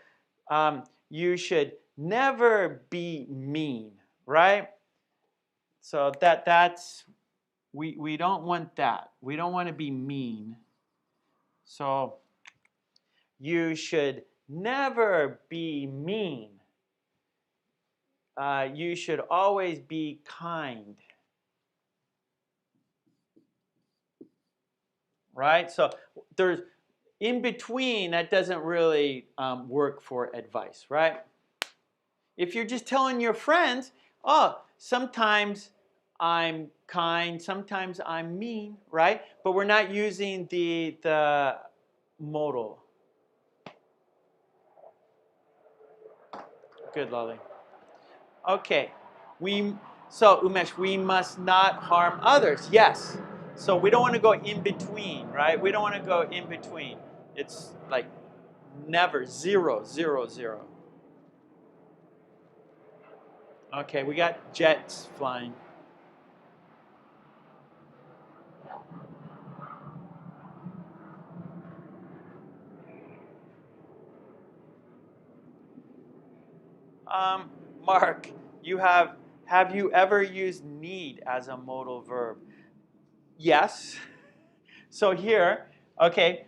you should never be mean, right? So that's we don't want that. We don't want to be mean. So you should never be mean. You should always be kind. Right? So there's in between, that doesn't really work for advice, right? If you're just telling your friends, oh, sometimes I'm kind, sometimes I'm mean, right? But we're not using the modal. Good, Lolly. Okay. So Umesh, we must not harm others. Yes. So we don't want to go in between, right? We don't want to go in between. It's like never, 0, 0, 0. Okay, we got jets flying. Mark, have you ever used need as a modal verb? Yes. So here, okay.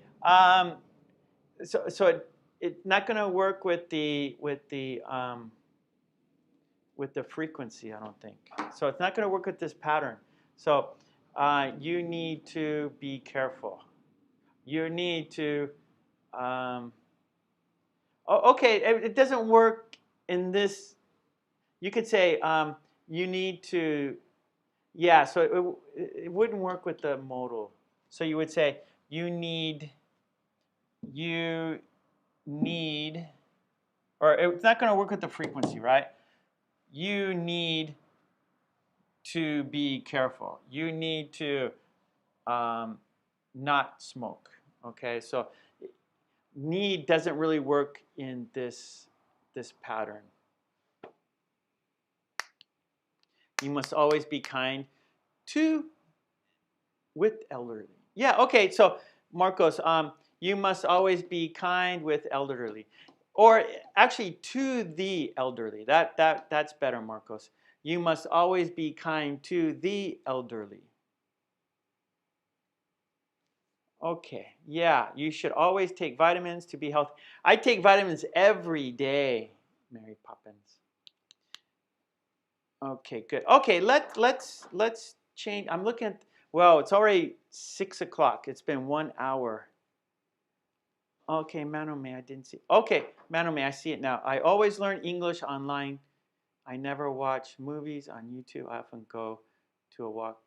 So it's not going to work with the frequency, I don't think. So it's not going to work with this pattern. So you need to be careful. You need to. Okay, it doesn't work in this. You could say you need to. Yeah, so it wouldn't work with the modal. So you would say you need, or it's not going to work with the frequency, right? You need to be careful. You need to not smoke. Okay, so need doesn't really work in this pattern. You must always be kind with elderly. Yeah, okay, so Marcos, you must always be kind with elderly. Or actually to the elderly. That's better, Marcos. You must always be kind to the elderly. Okay, yeah, you should always take vitamins to be healthy. I take vitamins every day, Mary Poppins. Okay, good. Okay, let's change. I'm looking at, well, it's already 6 o'clock. It's been 1 hour. Okay, Manome, I didn't see. Okay, Manome, I see it now. I always learn English online. I never watch movies on YouTube. I often go to a walk.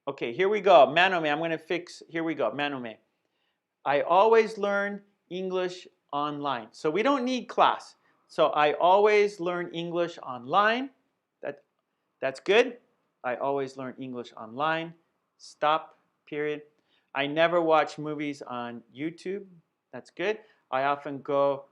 Okay, here we go. Manome, I'm going to fix. Here we go. Manome. I always learn English online. So we don't need class. So I always learn English online. That's good. I always learn English online. Stop, period. I never watch movies on YouTube. That's good. I often go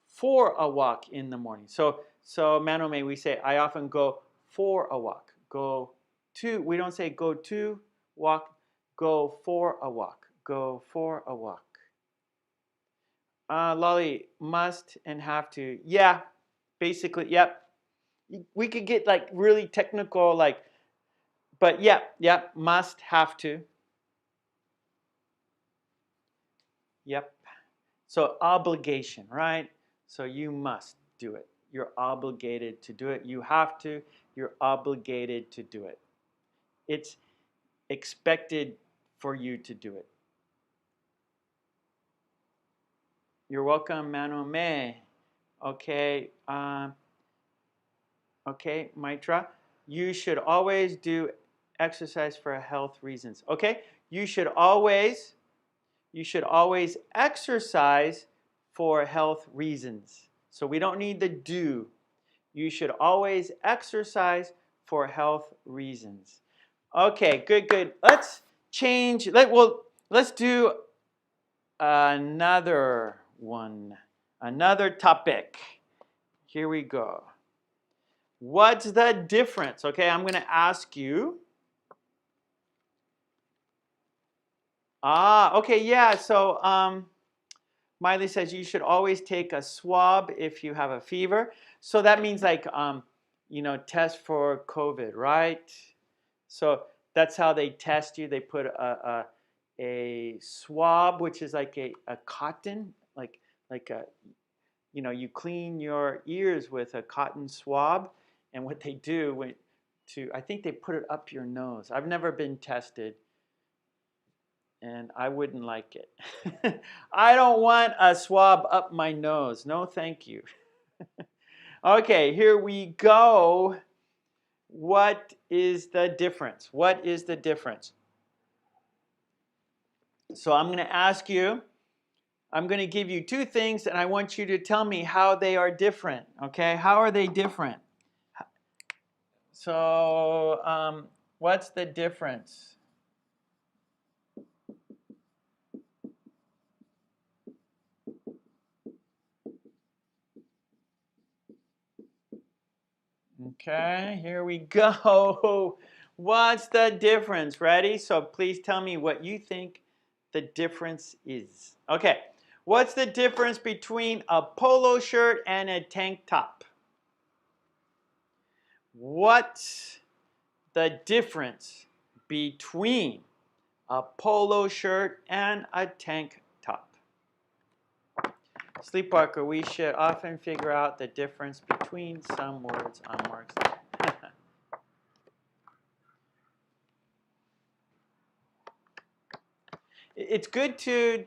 for a walk in the morning. So Manome, we say I often go for a walk. Go to, we don't say go to walk, go for a walk. Go for a walk. Lolly, must and have to. Yeah, basically, yep. We could get like really technical, like, but yeah, must, have to. Yep. So obligation, right? So you must do it. You're obligated to do it. You have to. You're obligated to do it. It's expected for you to do it. You're welcome, Manome. Okay. Okay, Maitra. You should always do exercise for health reasons. Okay. You should always exercise for health reasons. So we don't need the do. You should always exercise for health reasons. Okay, good. Let's change. Let's do another one. Another topic. Here we go. What's the difference? Okay, I'm going to ask you. Okay, yeah. So Miley says you should always take a swab if you have a fever. So that means like, test for COVID, right? So that's how they test you. They put a swab, which is like a cotton, like a, you clean your ears with a cotton swab. And what they do I think they put it up your nose. I've never been tested. And I wouldn't like it. I don't want a swab up my nose. No, thank you. Okay, here we go. What is the difference? What is the difference? So I'm going to ask you, I'm going to give you two things, and I want you to tell me how they are different. Okay, how are they different? So what's the difference? Okay, here we go. What's the difference? Ready? So please tell me what you think the difference is. Okay, What's the difference between a polo shirt and a tank top? What's the difference between a polo shirt and a tank top? Sleepwalker, we should often figure out the difference between some words on Worksheets. It's good to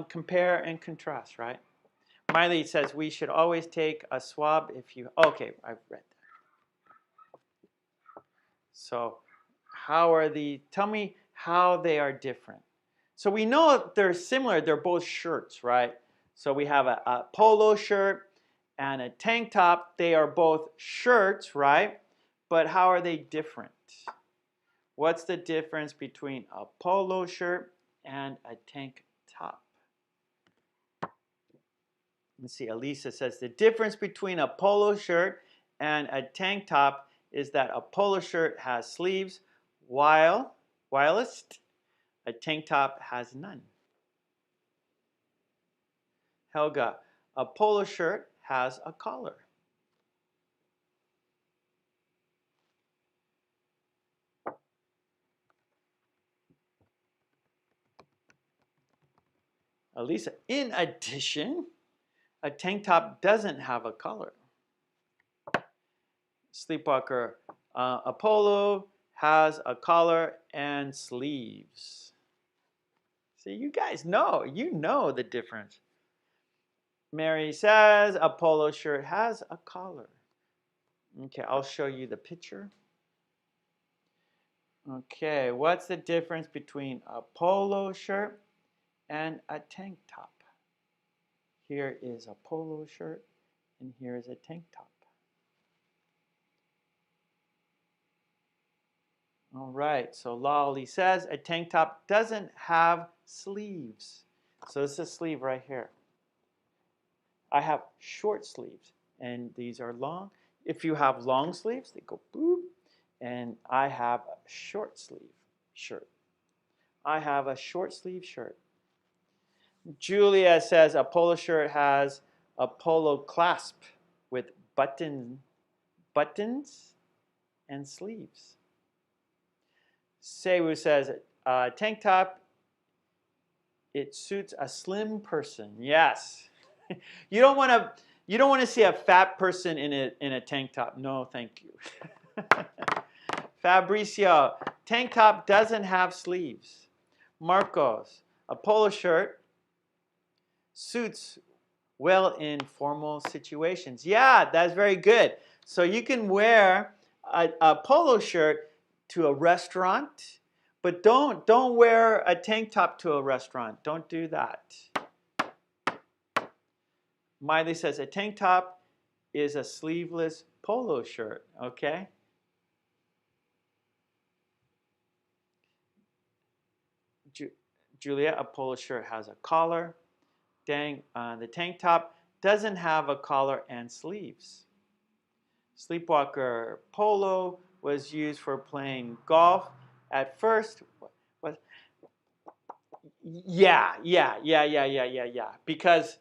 compare and contrast, right? Miley says we should always take a swab if you... Okay, I've read that. So how are tell me how they are different. So we know they're similar. They're both shirts, right? So we have a polo shirt and a tank top. They are both shirts, right? But how are they different? What's the difference between a polo shirt and a tank top? Let's see, Elisa says the difference between a polo shirt and a tank top is that a polo shirt has sleeves whilst a tank top has none. Helga, a polo shirt has a collar. Elisa, in addition, a tank top doesn't have a collar. Sleepwalker, a polo has a collar and sleeves. See, you guys know, you know the difference. Mary says a polo shirt has a collar. Okay, I'll show you the picture. Okay, what's the difference between a polo shirt and a tank top? Here is a polo shirt and here is a tank top. All right, so Lolly says a tank top doesn't have sleeves. So this is a sleeve right here. I have short sleeves and these are long. If you have long sleeves, they go boop. And I have a short sleeve shirt. I have a short sleeve shirt. Julia says a polo shirt has a polo clasp with buttons and sleeves. Sewu says tank top, it suits a slim person. Yes. You don't want to see a fat person in a tank top. No, thank you. Fabricio, tank top doesn't have sleeves. Marcos, a polo shirt suits well in formal situations. Yeah, that's very good. So you can wear a polo shirt to a restaurant, but don't wear a tank top to a restaurant. Don't do that. Miley says a tank top is a sleeveless polo shirt, okay? Julia, a polo shirt has a collar. The tank top doesn't have a collar and sleeves. Sleepwalker, polo was used for playing golf. At first, yeah. Because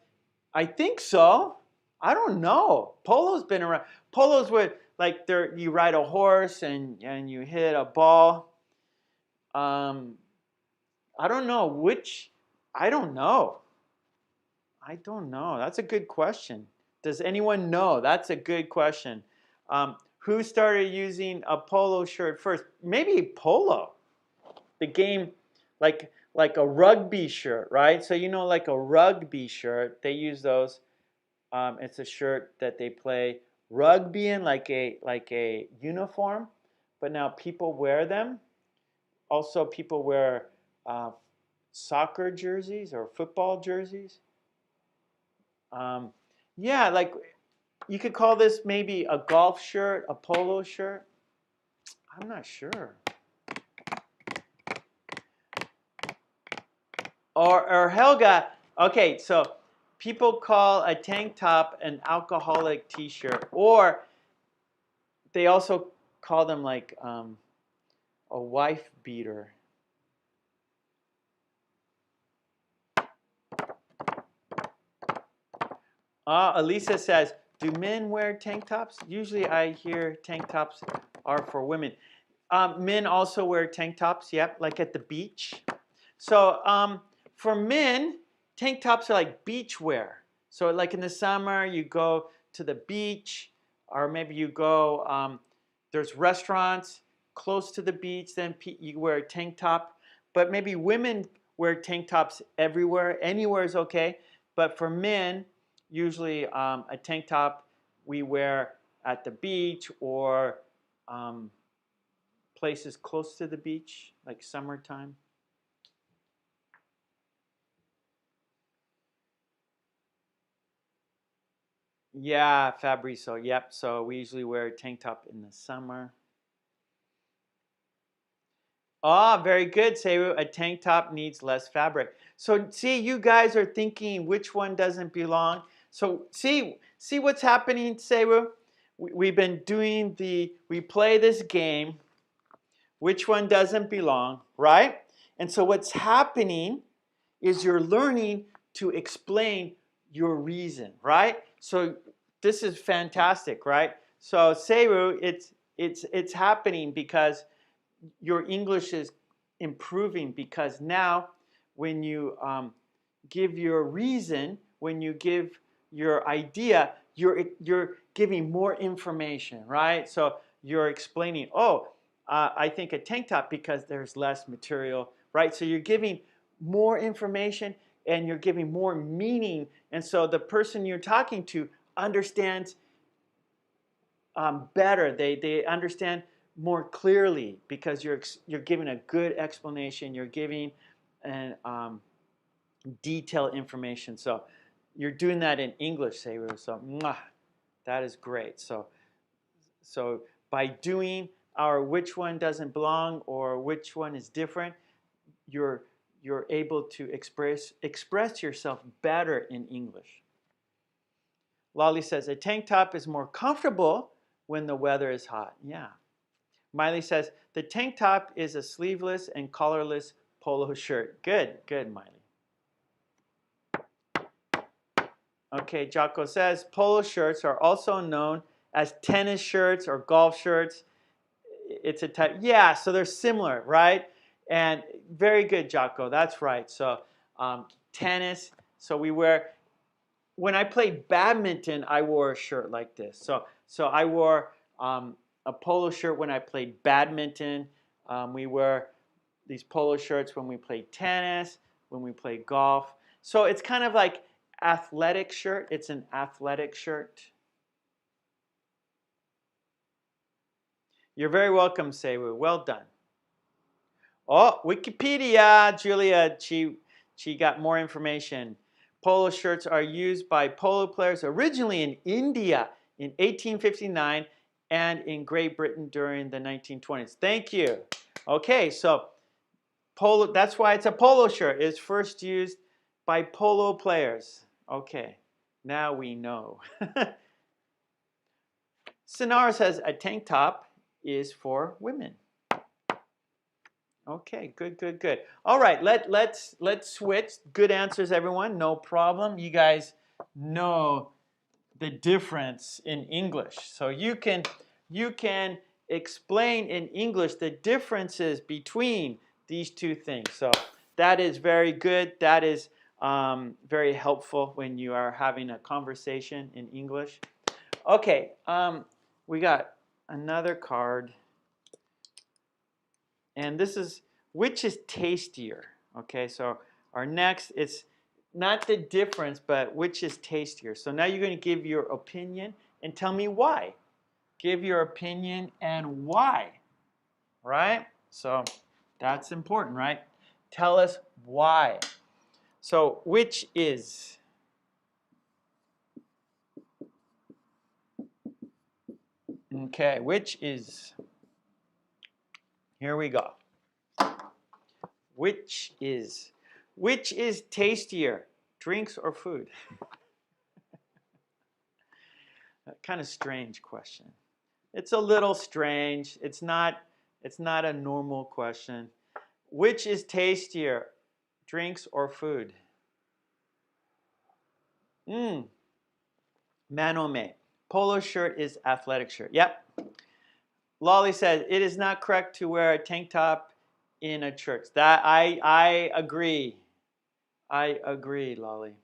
I think so. I don't know. Polo's been around. Polo's with like you ride a horse and you hit a ball. I don't know which. I don't know. That's a good question. Does anyone know? That's a good question. Who started using a polo shirt first? Maybe polo. The game, like a rugby shirt, right? So you know, like a rugby shirt, they use those. It's a shirt that they play rugby in, like a uniform. But now people wear them. Also, people wear soccer jerseys or football jerseys. Yeah, like you could call this maybe a golf shirt, a polo shirt. I'm not sure. Or Helga, okay, so people call a tank top an alcoholic t-shirt, or they also call them like a wife beater. Elisa says, do men wear tank tops? Usually I hear tank tops are for women. Men also wear tank tops, yep, like at the beach. So for men, tank tops are like beach wear. So like in the summer, you go to the beach, or maybe you go, there's restaurants close to the beach, then you wear a tank top. But maybe women wear tank tops everywhere. Anywhere is okay. But for men, usually a tank top we wear at the beach or places close to the beach, like summertime. Yeah, Fabrizio. Yep. So we usually wear a tank top in the summer. Ah, very good, Seru. A tank top needs less fabric. So see, you guys are thinking which one doesn't belong. So see what's happening, Seru? We've been doing we play this game, which one doesn't belong, right? And so what's happening is you're learning to explain your reason, right? So this is fantastic, right? So Seru, it's happening because your English is improving because now when you give your reason, when you give your idea, you're giving more information, right? So you're explaining, oh, I think a tank top because there's less material, right? So you're giving more information and you're giving more meaning, and so the person you're talking to understands better. They understand more clearly because you're giving a good explanation. You're giving an detailed information. So you're doing that in English, Seru. So that is great. So by doing our which one doesn't belong or which one is different, you're able to express yourself better in English. Lolly says a tank top is more comfortable when the weather is hot. Yeah. Miley says the tank top is a sleeveless and collarless polo shirt. Good, good, Miley. Okay, Jocko says polo shirts are also known as tennis shirts or golf shirts. It's a type, yeah, so they're similar, right? And very good, Jocko, that's right. So tennis, so we wear, when I played badminton, I wore a shirt like this. So I wore a polo shirt when I played badminton. We wear these polo shirts when we play tennis, when we play golf. So it's kind of like athletic shirt. It's an athletic shirt. You're very welcome, Sewu. Well done. Oh, Wikipedia, Julia, she got more information. Polo shirts are used by polo players originally in India in 1859 and in Great Britain during the 1920s. Thank you. Okay, so polo, that's why it's a polo shirt. It's first used by polo players. Okay, now we know. Sinara says a tank top is for women. Okay, good, good, good. All right, let's switch. Good answers, everyone. No problem. You guys know the difference in English, so you can explain in English the differences between these two things. So that is very good. That is very helpful when you are having a conversation in English. Okay, we got another card. And this is, which is tastier? Okay, so our next, it's not the difference, but which is tastier. So now you're going to give your opinion and tell me why. Give your opinion and why, right? So that's important, right? Tell us why. So which is? Okay, which is? Here we go. Which is? Which is tastier, drinks or food? Kind of strange question. It's a little strange. It's not a normal question. Which is tastier, drinks or food? Manome. Polo shirt is athletic shirt. Yep. Lolly says, it is not correct to wear a tank top in a church. That I agree. I agree, Lolly.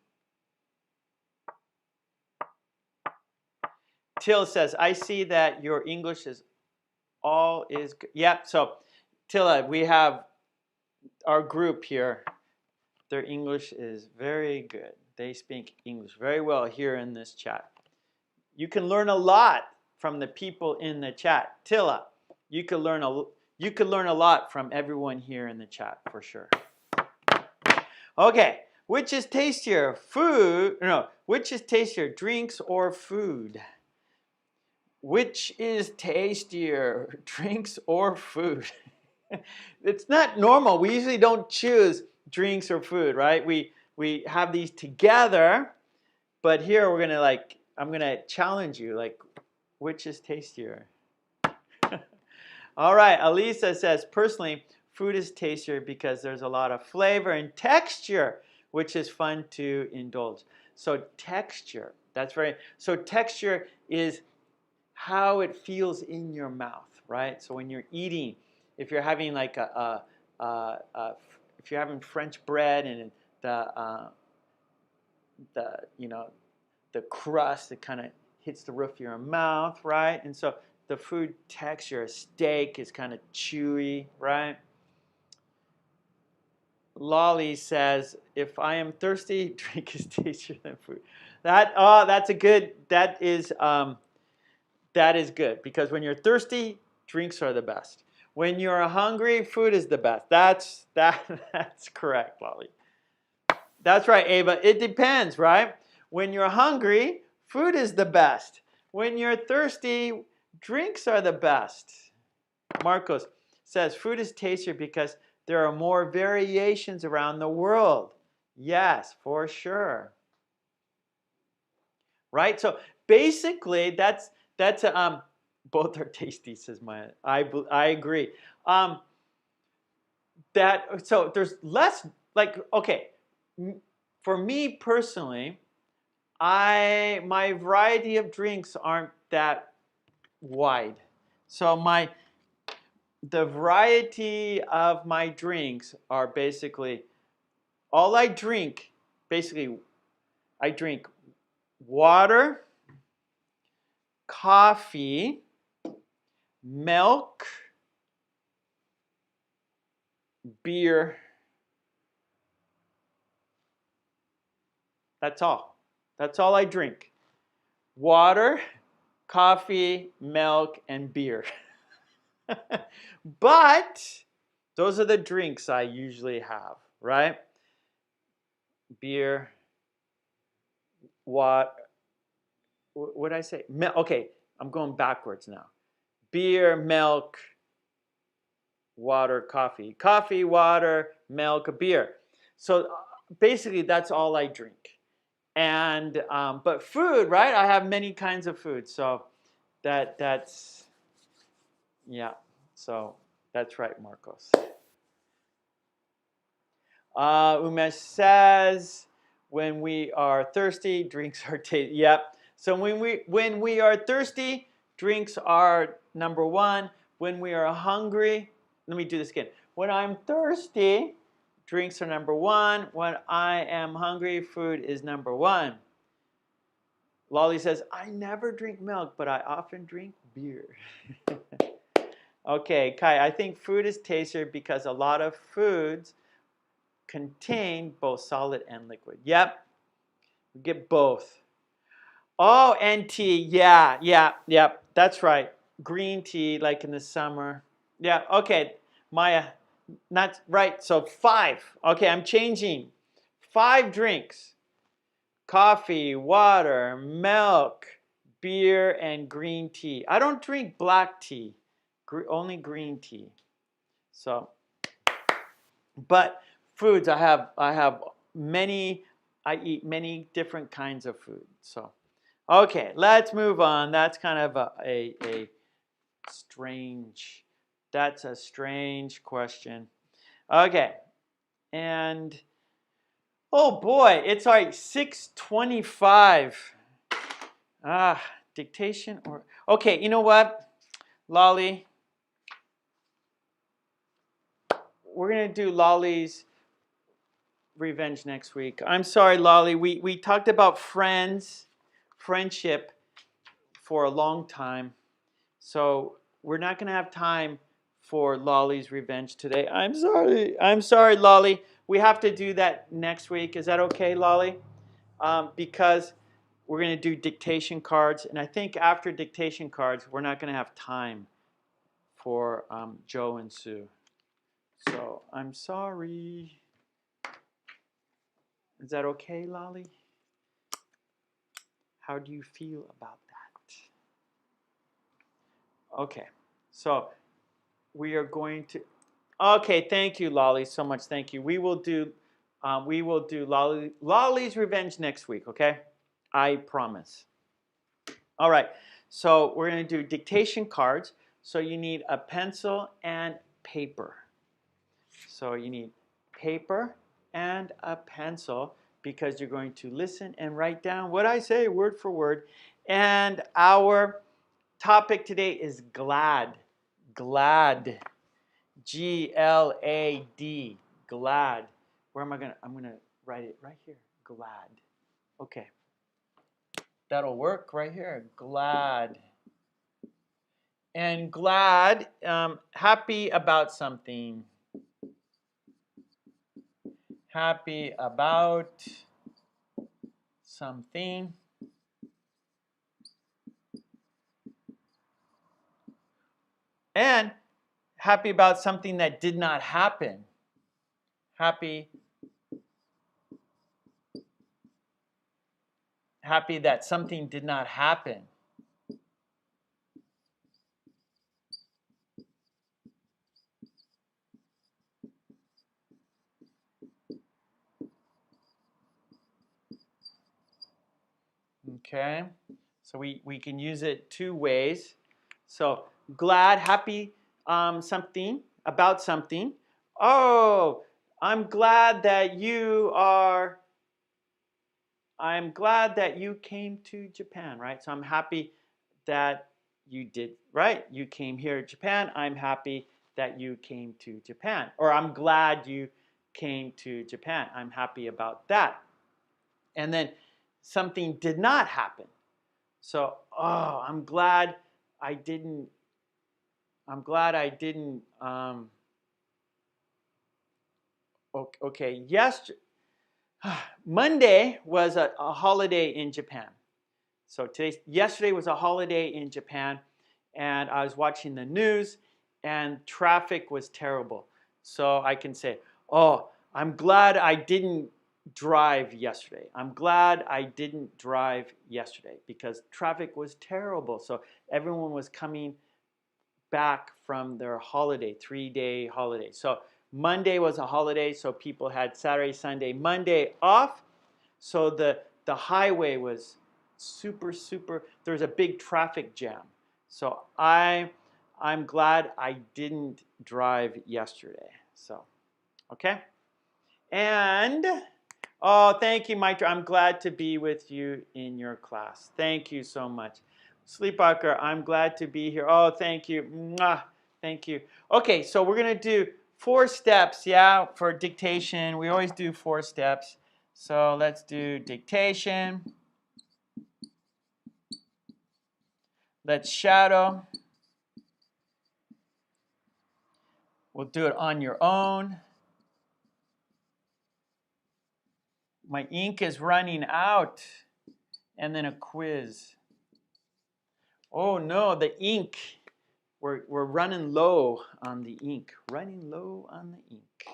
Till says, I see that your English is all is good. Yep, so Tilla, we have our group here. Their English is very good. They speak English very well here in this chat. You can learn a lot from the people in the chat. Tilla, you could learn a lot from everyone here in the chat for sure. Okay, which is tastier, which is tastier, drinks or food? Which is tastier, drinks or food? It's not normal. We usually don't choose drinks or food, right? We have these together, but here we're gonna I'm gonna challenge you, which is tastier? All right, Alisa says, personally, food is tastier because there's a lot of flavor and texture, which is fun to indulge. So texture, so texture is how it feels in your mouth, right? So when you're eating, if you're having if you're having French bread and the crust, it kind of hits the roof of your mouth, right? And so the food texture, a steak is kind of chewy, right? Lolly says, if I am thirsty, drink is tastier than food. That's good, because when you're thirsty, drinks are the best. When you're hungry, food is the best. That's correct, Lolly. That's right, Ava. It depends, right? When you're hungry, food is the best. When you're thirsty, drinks are the best. Marcos says, food is tastier because there are more variations around the world. Yes, for sure. Right? So basically, that's both are tasty, says Maya. I agree. So there's less, okay, for me personally, my variety of drinks aren't that wide. So the variety of my drinks are basically, all I drink, I drink water, coffee, milk, beer. That's all. That's all I drink. Water, coffee, milk, and beer. But those are the drinks I usually have, right? Beer, what did I say? Okay, I'm going backwards now. Beer, milk, water, coffee. Coffee, water, milk, beer. So basically that's all I drink. And but food, right? I have many kinds of food. So that's yeah. So that's right, Marcos. Umesh says, when we are thirsty, drinks are tasty. Yep. So when we are thirsty, drinks are number one. When we are hungry, let me do this again. When I'm thirsty, drinks are number one. When I am hungry, food is number one. Lolly says, I never drink milk, but I often drink beer. Okay, Kai, I think food is tastier because a lot of foods contain both solid and liquid. Yep, we get both. Oh, and tea, yeah, that's right. Green tea, like in the summer. Yeah, okay, Maya, not right, so 5. Okay, I'm changing. 5 drinks. Coffee, water, milk, beer, and green tea. I don't drink black tea, only green tea. So, but foods, I eat many different kinds of food. So, okay, let's move on. That's kind of a strange question. Okay, and oh boy, it's like 6:25. Dictation or... Okay, you know what, Lolly? We're going to do Lolly's revenge next week. I'm sorry, Lolly. We talked about friendship for a long time. So we're not going to have time for Lolly's revenge today. I'm sorry. I'm sorry, Lolly. We have to do that next week. Is that okay, Lolly? Because we're going to do dictation cards. And I think after dictation cards, we're not going to have time for Joe and Sue. So I'm sorry. Is that okay, Lolly? How do you feel about that? Okay, so we are going to... Okay, thank you, Lolly, so much. Thank you. We will do Lolly's revenge next week. Okay, I promise. All right. So we're going to do dictation cards. So you need a pencil and paper. So you need paper and a pencil because you're going to listen and write down what I say word for word. And our topic today is glad. Glad. G-L-A-D. Glad. Where am I going to? I'm going to write it right here. Glad. Okay. That'll work right here. Glad. And glad, happy about something. Happy about something. And happy about something that did not happen. Happy that something did not happen. Okay, so we can use it two ways. So glad, happy something, about something. Oh, I'm glad that you came to Japan, right? So I'm happy that you did, right? You came here to Japan. I'm happy that you came to Japan. Or I'm glad you came to Japan. I'm happy about that. And then something did not happen. So, oh, I'm glad I didn't, okay, Monday was a holiday in Japan. So yesterday was a holiday in Japan, and I was watching the news, and traffic was terrible. So I can say, oh, I'm glad I didn't drive yesterday. I'm glad I didn't drive yesterday because traffic was terrible. So everyone was coming back from their holiday, 3-day holiday. So Monday was a holiday, so people had Saturday, Sunday, Monday off. So the highway was super, there was a big traffic jam. So I'm glad I didn't drive yesterday. So, okay. And, oh, thank you, Mike. I'm glad to be with you in your class. Thank you so much. Sleepwalker, I'm glad to be here. Oh, thank you. Mwah. Thank you. Okay, so we're going to do 4 steps, yeah, for dictation. We always do 4 steps. So let's do dictation. Let's shadow. We'll do it on your own. My ink is running out. And then a quiz. Oh no, the ink. We're running low on the ink. Running low on the ink.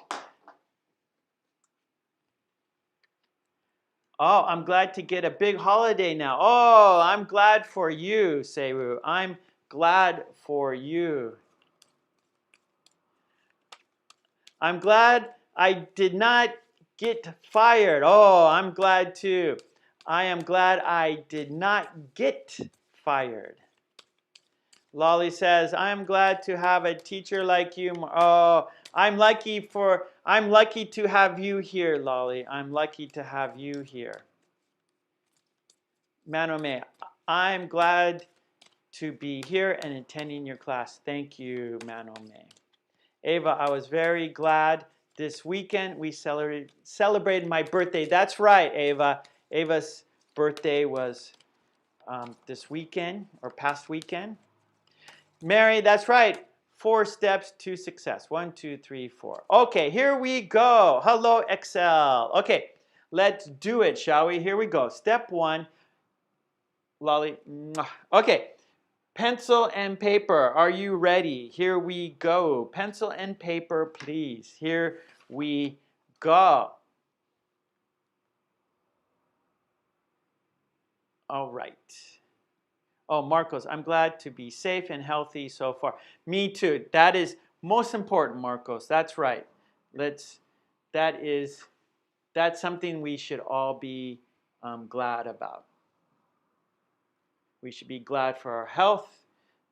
Oh, I'm glad to get a big holiday now. Oh, I'm glad for you, Seiwu. I'm glad for you. I'm glad I did not get fired. Oh, I'm glad too. I am glad I did not get fired. Lolly says, I'm glad to have a teacher like you. Oh, I'm lucky to have you here, Lolly. I'm lucky to have you here. Manome, I'm glad to be here and attending your class. Thank you, Manome. Ava, I was very glad this weekend we celebrated my birthday. That's right, Ava. Ava's birthday was this weekend or past weekend. Mary, that's right. 4 steps to success. 1, 2, 3, 4. Okay, here we go. Hello, Excel. Okay, let's do it, shall we? Here we go. Step 1. Lolly. Okay, pencil and paper. Are you ready? Here we go. Pencil and paper, please. Here we go. All right. Oh, Marcos, I'm glad to be safe and healthy so far. Me too. That is most important, Marcos. That's right. That's something we should all be glad about. We should be glad for our health.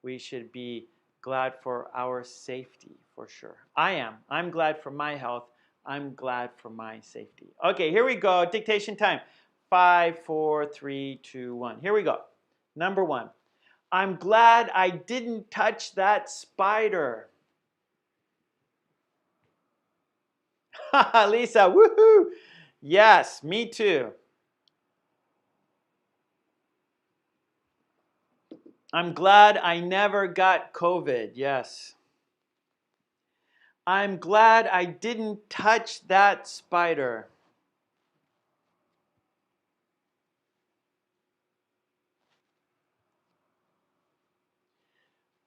We should be glad for our safety, for sure. I am. I'm glad for my health. I'm glad for my safety. Okay, here we go. Dictation time. 5, 4, 3, 2, 1. Here we go. Number 1. I'm glad I didn't touch that spider. Lisa, woohoo! Yes, me too. I'm glad I never got COVID. Yes. I'm glad I didn't touch that spider.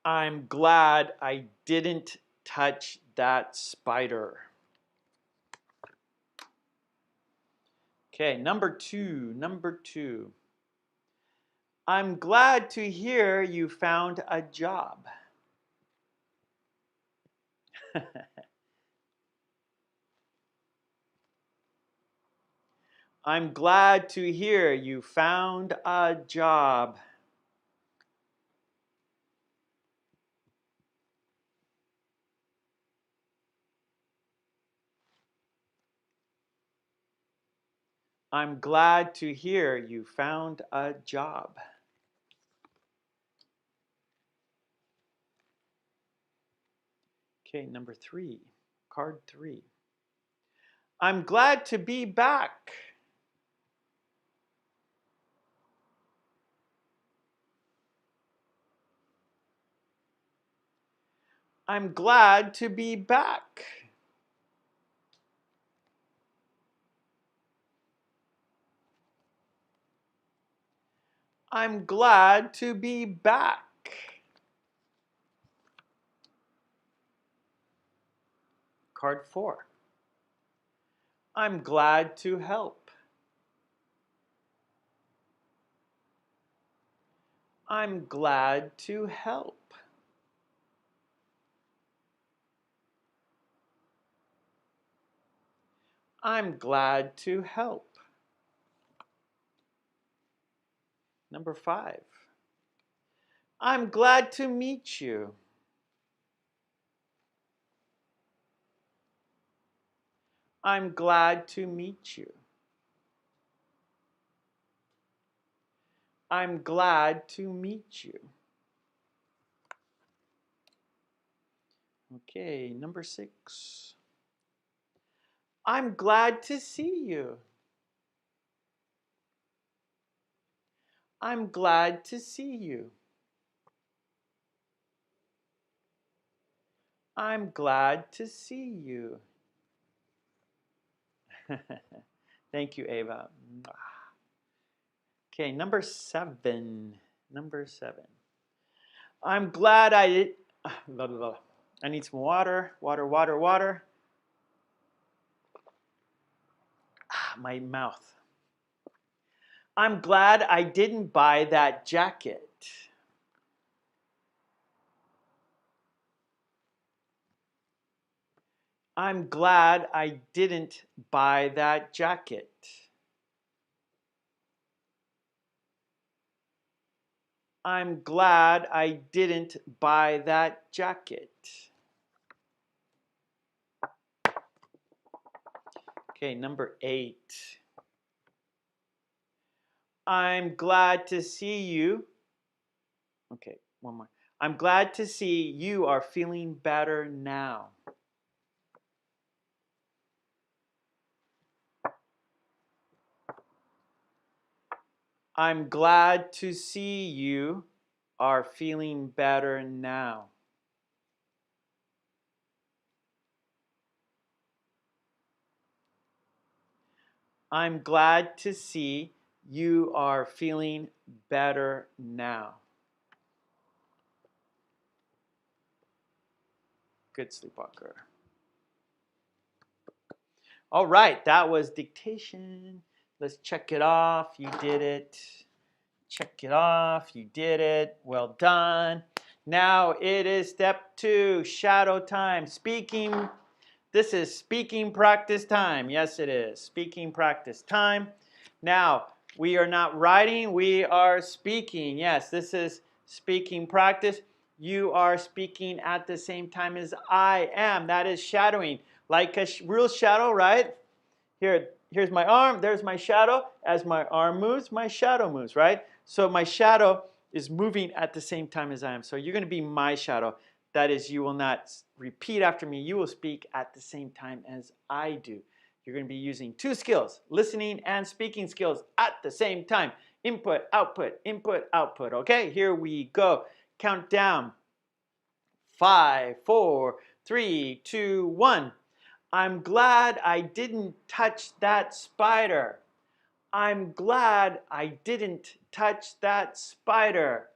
I'm glad I didn't touch that spider. Okay, number 2. I'm glad to hear you found a job. I'm glad to hear you found a job. I'm glad to hear you found a job. Okay, number 3, card 3. I'm glad to be back. I'm glad to be back. I'm glad to be back. Card 4. I'm glad to help. I'm glad to help. I'm glad to help. Number 5. I'm glad to meet you. I'm glad to meet you. I'm glad to meet you. Okay, number 6. I'm glad to see you. I'm glad to see you. I'm glad to see you. Thank you, Ava. Okay, number 7. Number 7. I'm glad I did. Blah, blah, blah. I need some water. Water. My mouth. I'm glad I didn't buy that jacket. I'm glad I didn't buy that jacket. I'm glad I didn't buy that jacket. Okay, number 8. I'm glad to see you. Okay, one more. I'm glad to see you are feeling better now. I'm glad to see you are feeling better now. I'm glad to see you are feeling better now. Good sleepwalker. All right, that was dictation. Let's check it off. You did it. Check it off. You did it. Well done. Now it is step 2, shadow time. Speaking. This is speaking practice time. Yes, it is. Speaking practice time. Now, we are not writing, we are speaking. Yes, this is speaking practice. You are speaking at the same time as I am. That is shadowing. Like a real shadow, right? Here's my arm, there's my shadow. As my arm moves, my shadow moves, right? So my shadow is moving at the same time as I am. So you're going to be my shadow. That is, you will not repeat after me. You will speak at the same time as I do. You're going to be using 2 skills, listening and speaking skills at the same time. Input, output, okay? Here we go. Count down. 5, 4, 3, 2, 1. I'm glad I didn't touch that spider. I'm glad I didn't touch that spider.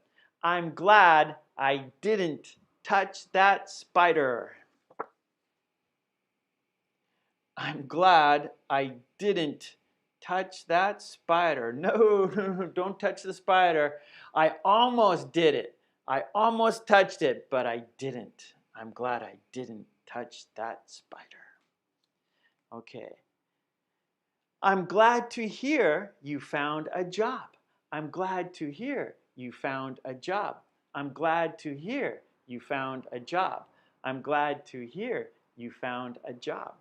I'm glad I didn't touch that spider. I'm glad I didn't touch that spider. No, don't touch the spider. I almost did it. I almost touched it, but I didn't. I'm glad I didn't touch that spider. Okay. I'm glad to hear you found a job. I'm glad to hear you found a job. I'm glad to hear you found a job. I'm glad to hear you found a job.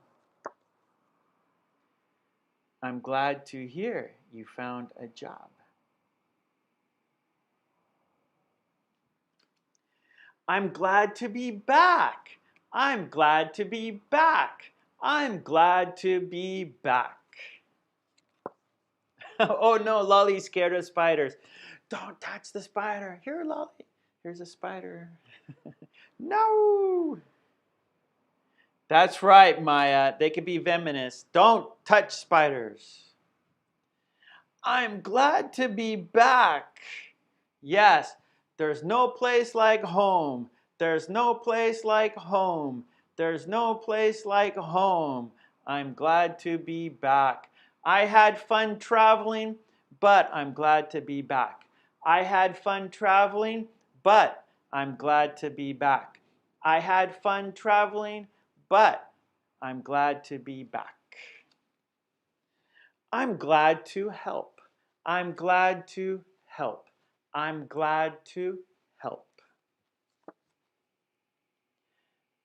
I'm glad to hear you found a job. I'm glad to be back. I'm glad to be back. I'm glad to be back. Oh no, Lolly's scared of spiders. Don't touch the spider. Here, Lolly. Here's a spider. No. That's right, Maya. They can be venomous. Don't touch spiders. I'm glad to be back. Yes, there's no place like home. There's no place like home. There's no place like home. I'm glad to be back. I had fun traveling, but I'm glad to be back. I had fun traveling, but I'm glad to be back. I had fun traveling, but I'm glad to be back. I'm glad to help. I'm glad to help. I'm glad to help.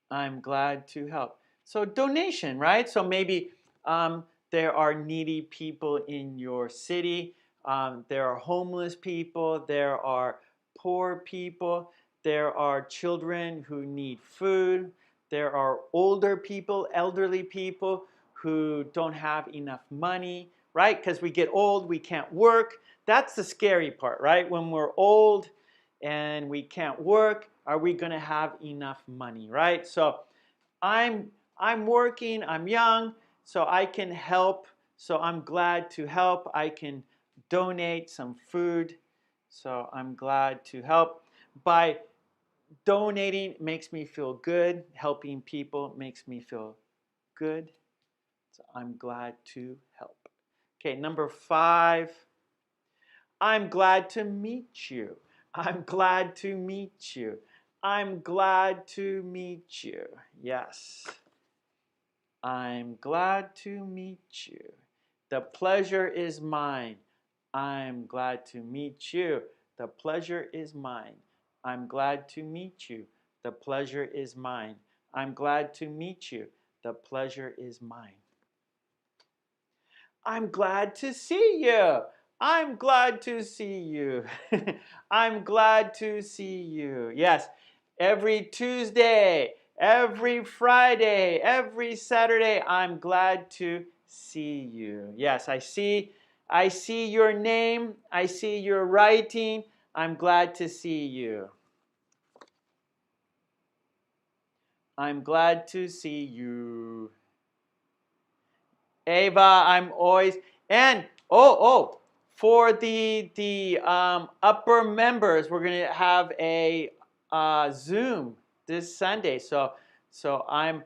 I'm glad to help. So donation, right? So maybe there are needy people in your city. There are homeless people. There are poor people. There are children who need food. There are older people, elderly people who don't have enough money, right? Because we get old, we can't work. That's the scary part, right? When we're old and we can't work, are we going to have enough money, right? So I'm working, I'm young, so I can help. So I'm glad to help. I can donate some food. So I'm glad to help. By donating makes me feel good. Helping people makes me feel good. So I'm glad to help. Okay, number 5. I'm glad to meet you. I'm glad to meet you. I'm glad to meet you. Yes. I'm glad to meet you. The pleasure is mine. I'm glad to meet you. The pleasure is mine. I'm glad to meet you. The pleasure is mine. I'm glad to meet you. The pleasure is mine. I'm glad to see you. I'm glad to see you. I'm glad to see you. Yes, every Tuesday, every Friday, every Saturday, I'm glad to see you. Yes, I see your name. I see your writing. I'm glad to see you. I'm glad to see you. Ava, I'm always, and for the upper members, we're gonna have a Zoom this Sunday. So I'm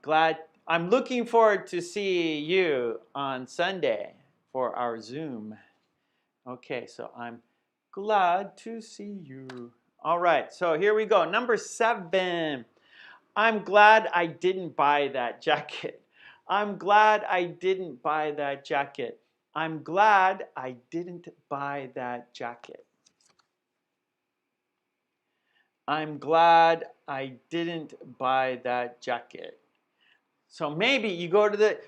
glad, I'm looking forward to see you on Sunday for our Zoom. Okay, so I'm glad to see you. All right, so here we go. Number 7. I'm glad I didn't buy that jacket. I'm glad I didn't buy that jacket. I'm glad I didn't buy that jacket. I'm glad I didn't buy that jacket. So maybe you go to the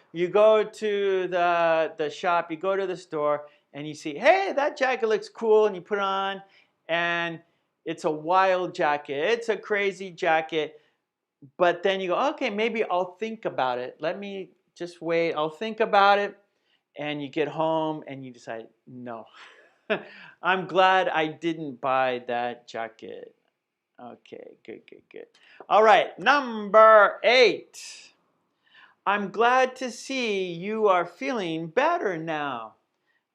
shop, you go to the store, and you see, hey, that jacket looks cool, and you put it on, and it's a wild jacket. It's a crazy jacket. But then you go, okay, maybe I'll think about it. Let me just wait. I'll think about it. And you get home and you decide, no. I'm glad I didn't buy that jacket. Okay, good. All right, number 8. I'm glad to see you are feeling better now.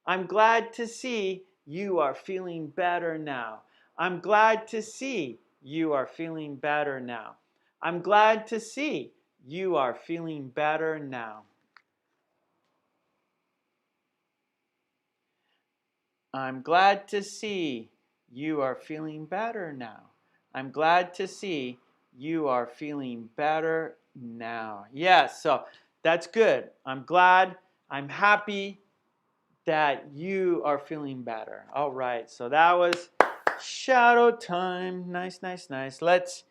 I'm glad to see you are feeling better now. I'm glad to see you are feeling better now. I'm glad to see you are feeling better now. I'm glad to see you are feeling better now. I'm glad to see you are feeling better now. Yes, so that's good. I'm glad, I'm happy that you are feeling better. All right, so that was shadow time. Nice. Let's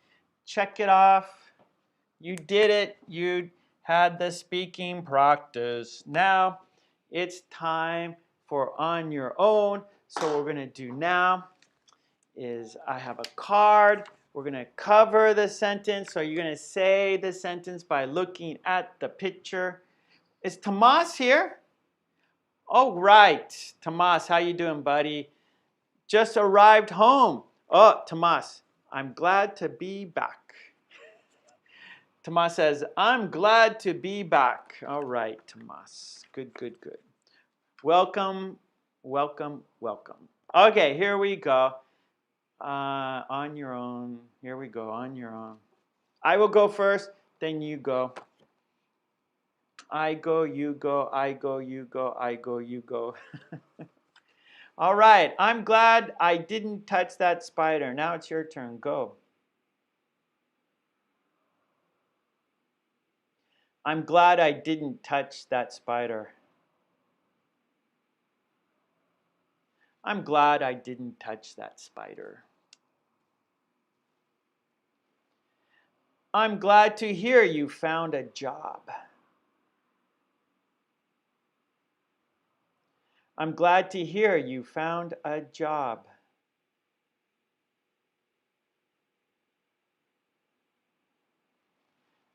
check it off. You did it. You had the speaking practice. Now it's time for on your own. So what we're going to do now is I have a card. We're going to cover the sentence. So you're going to say the sentence by looking at the picture. Is Tomas here? All right. Tomas, how you doing, buddy? Just arrived home. Oh, Tomas, I'm glad to be back. Tomas says, I'm glad to be back. All right, Tomas. Good. Welcome. Okay, here we go. On your own. Here we go, on your own. I will go first, then you go. I go, you go, I go, you go, I go, you go. All right, I'm glad I didn't touch that spider. Now it's your turn. Go. I'm glad I didn't touch that spider. I'm glad I didn't touch that spider. I'm glad to hear you found a job. I'm glad to hear you found a job.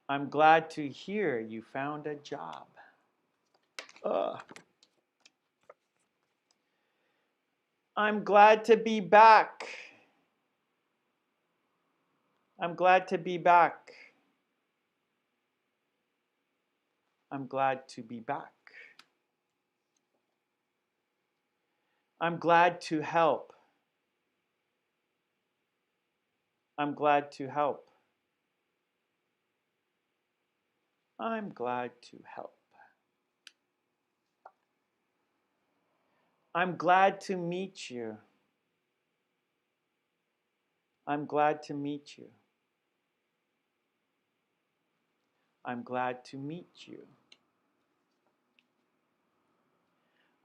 I'm glad to hear you found a job. I'm glad to be back. I'm glad to be back. I'm glad to be back. I'm glad to help. I'm glad to help. I'm glad to help. I'm glad to meet you. I'm glad to meet you. I'm glad to meet you.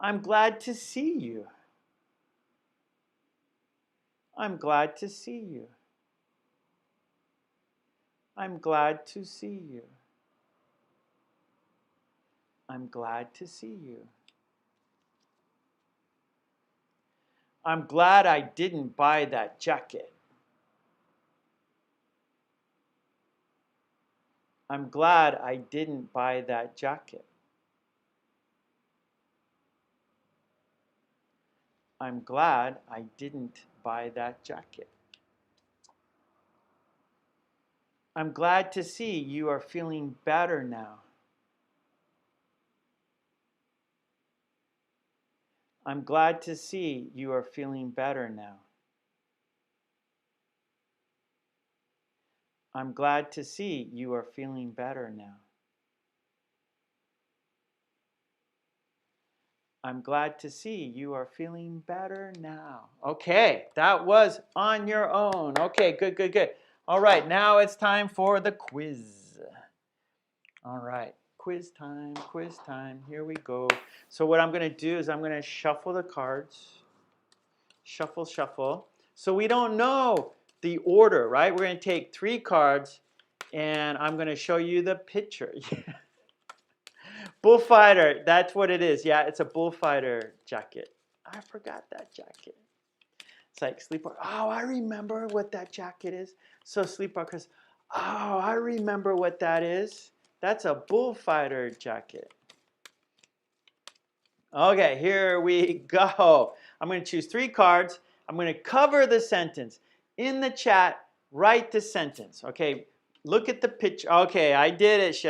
I'm glad to see you. I'm glad to see you. I'm glad to see you. I'm glad to see you. I'm glad I didn't buy that jacket. I'm glad I didn't buy that jacket. I'm glad I didn't buy that jacket. I'm glad to see you are feeling better now. I'm glad to see you are feeling better now. I'm glad to see you are feeling better now. I'm glad to see you are feeling better now. Okay, that was on your own. Okay, good, good, good. All right, now it's time for the quiz. All right, quiz time, quiz time. Here we go. So what I'm going to do is I'm going to shuffle the cards. Shuffle, shuffle. So we don't know the order, right? We're going to take 3 cards, and I'm going to show you the picture. Bullfighter, that's what it is. Yeah, it's a bullfighter jacket. I forgot that jacket. It's like Sleepwalker. Oh, I remember what that jacket is. So Sleepwalker's, oh, I remember what that is. That's a bullfighter jacket. Okay, here we go. I'm going to choose 3 cards. I'm going to cover the sentence. In the chat, write the sentence. Okay, look at the picture. Okay, I did it.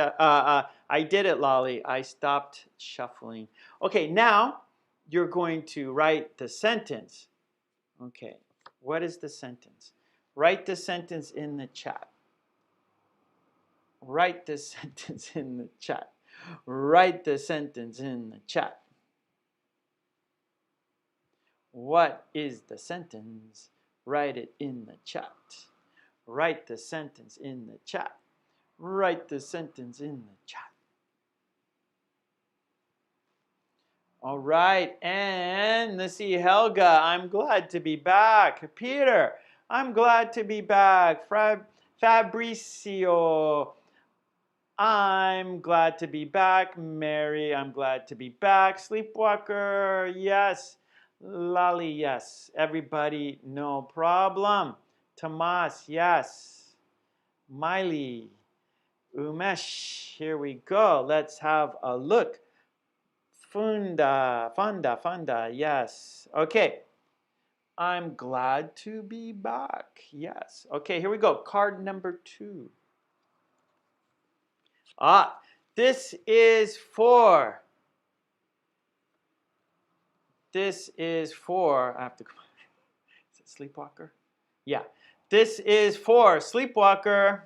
I did it, Lolly. I stopped shuffling. Okay, now you're going to write the sentence. Okay, what is the sentence? Write the sentence in the chat. Write the sentence in the chat. Write the sentence in the chat. What is the sentence? Write it in the chat. Write the sentence in the chat. Write the sentence in the chat. All right, and let's see, Helga, I'm glad to be back. Peter, I'm glad to be back. Fabricio, I'm glad to be back. Mary, I'm glad to be back. Sleepwalker, yes. Lolly, yes. Everybody, no problem. Tomas, yes. Miley, Umesh, here we go. Let's have a look. Funda, yes. Okay. I'm glad to be back. Yes. Okay, here we go. Card number 2. Ah, this is for. This is for. I have to. Is it Sleepwalker? Yeah. This is for Sleepwalker.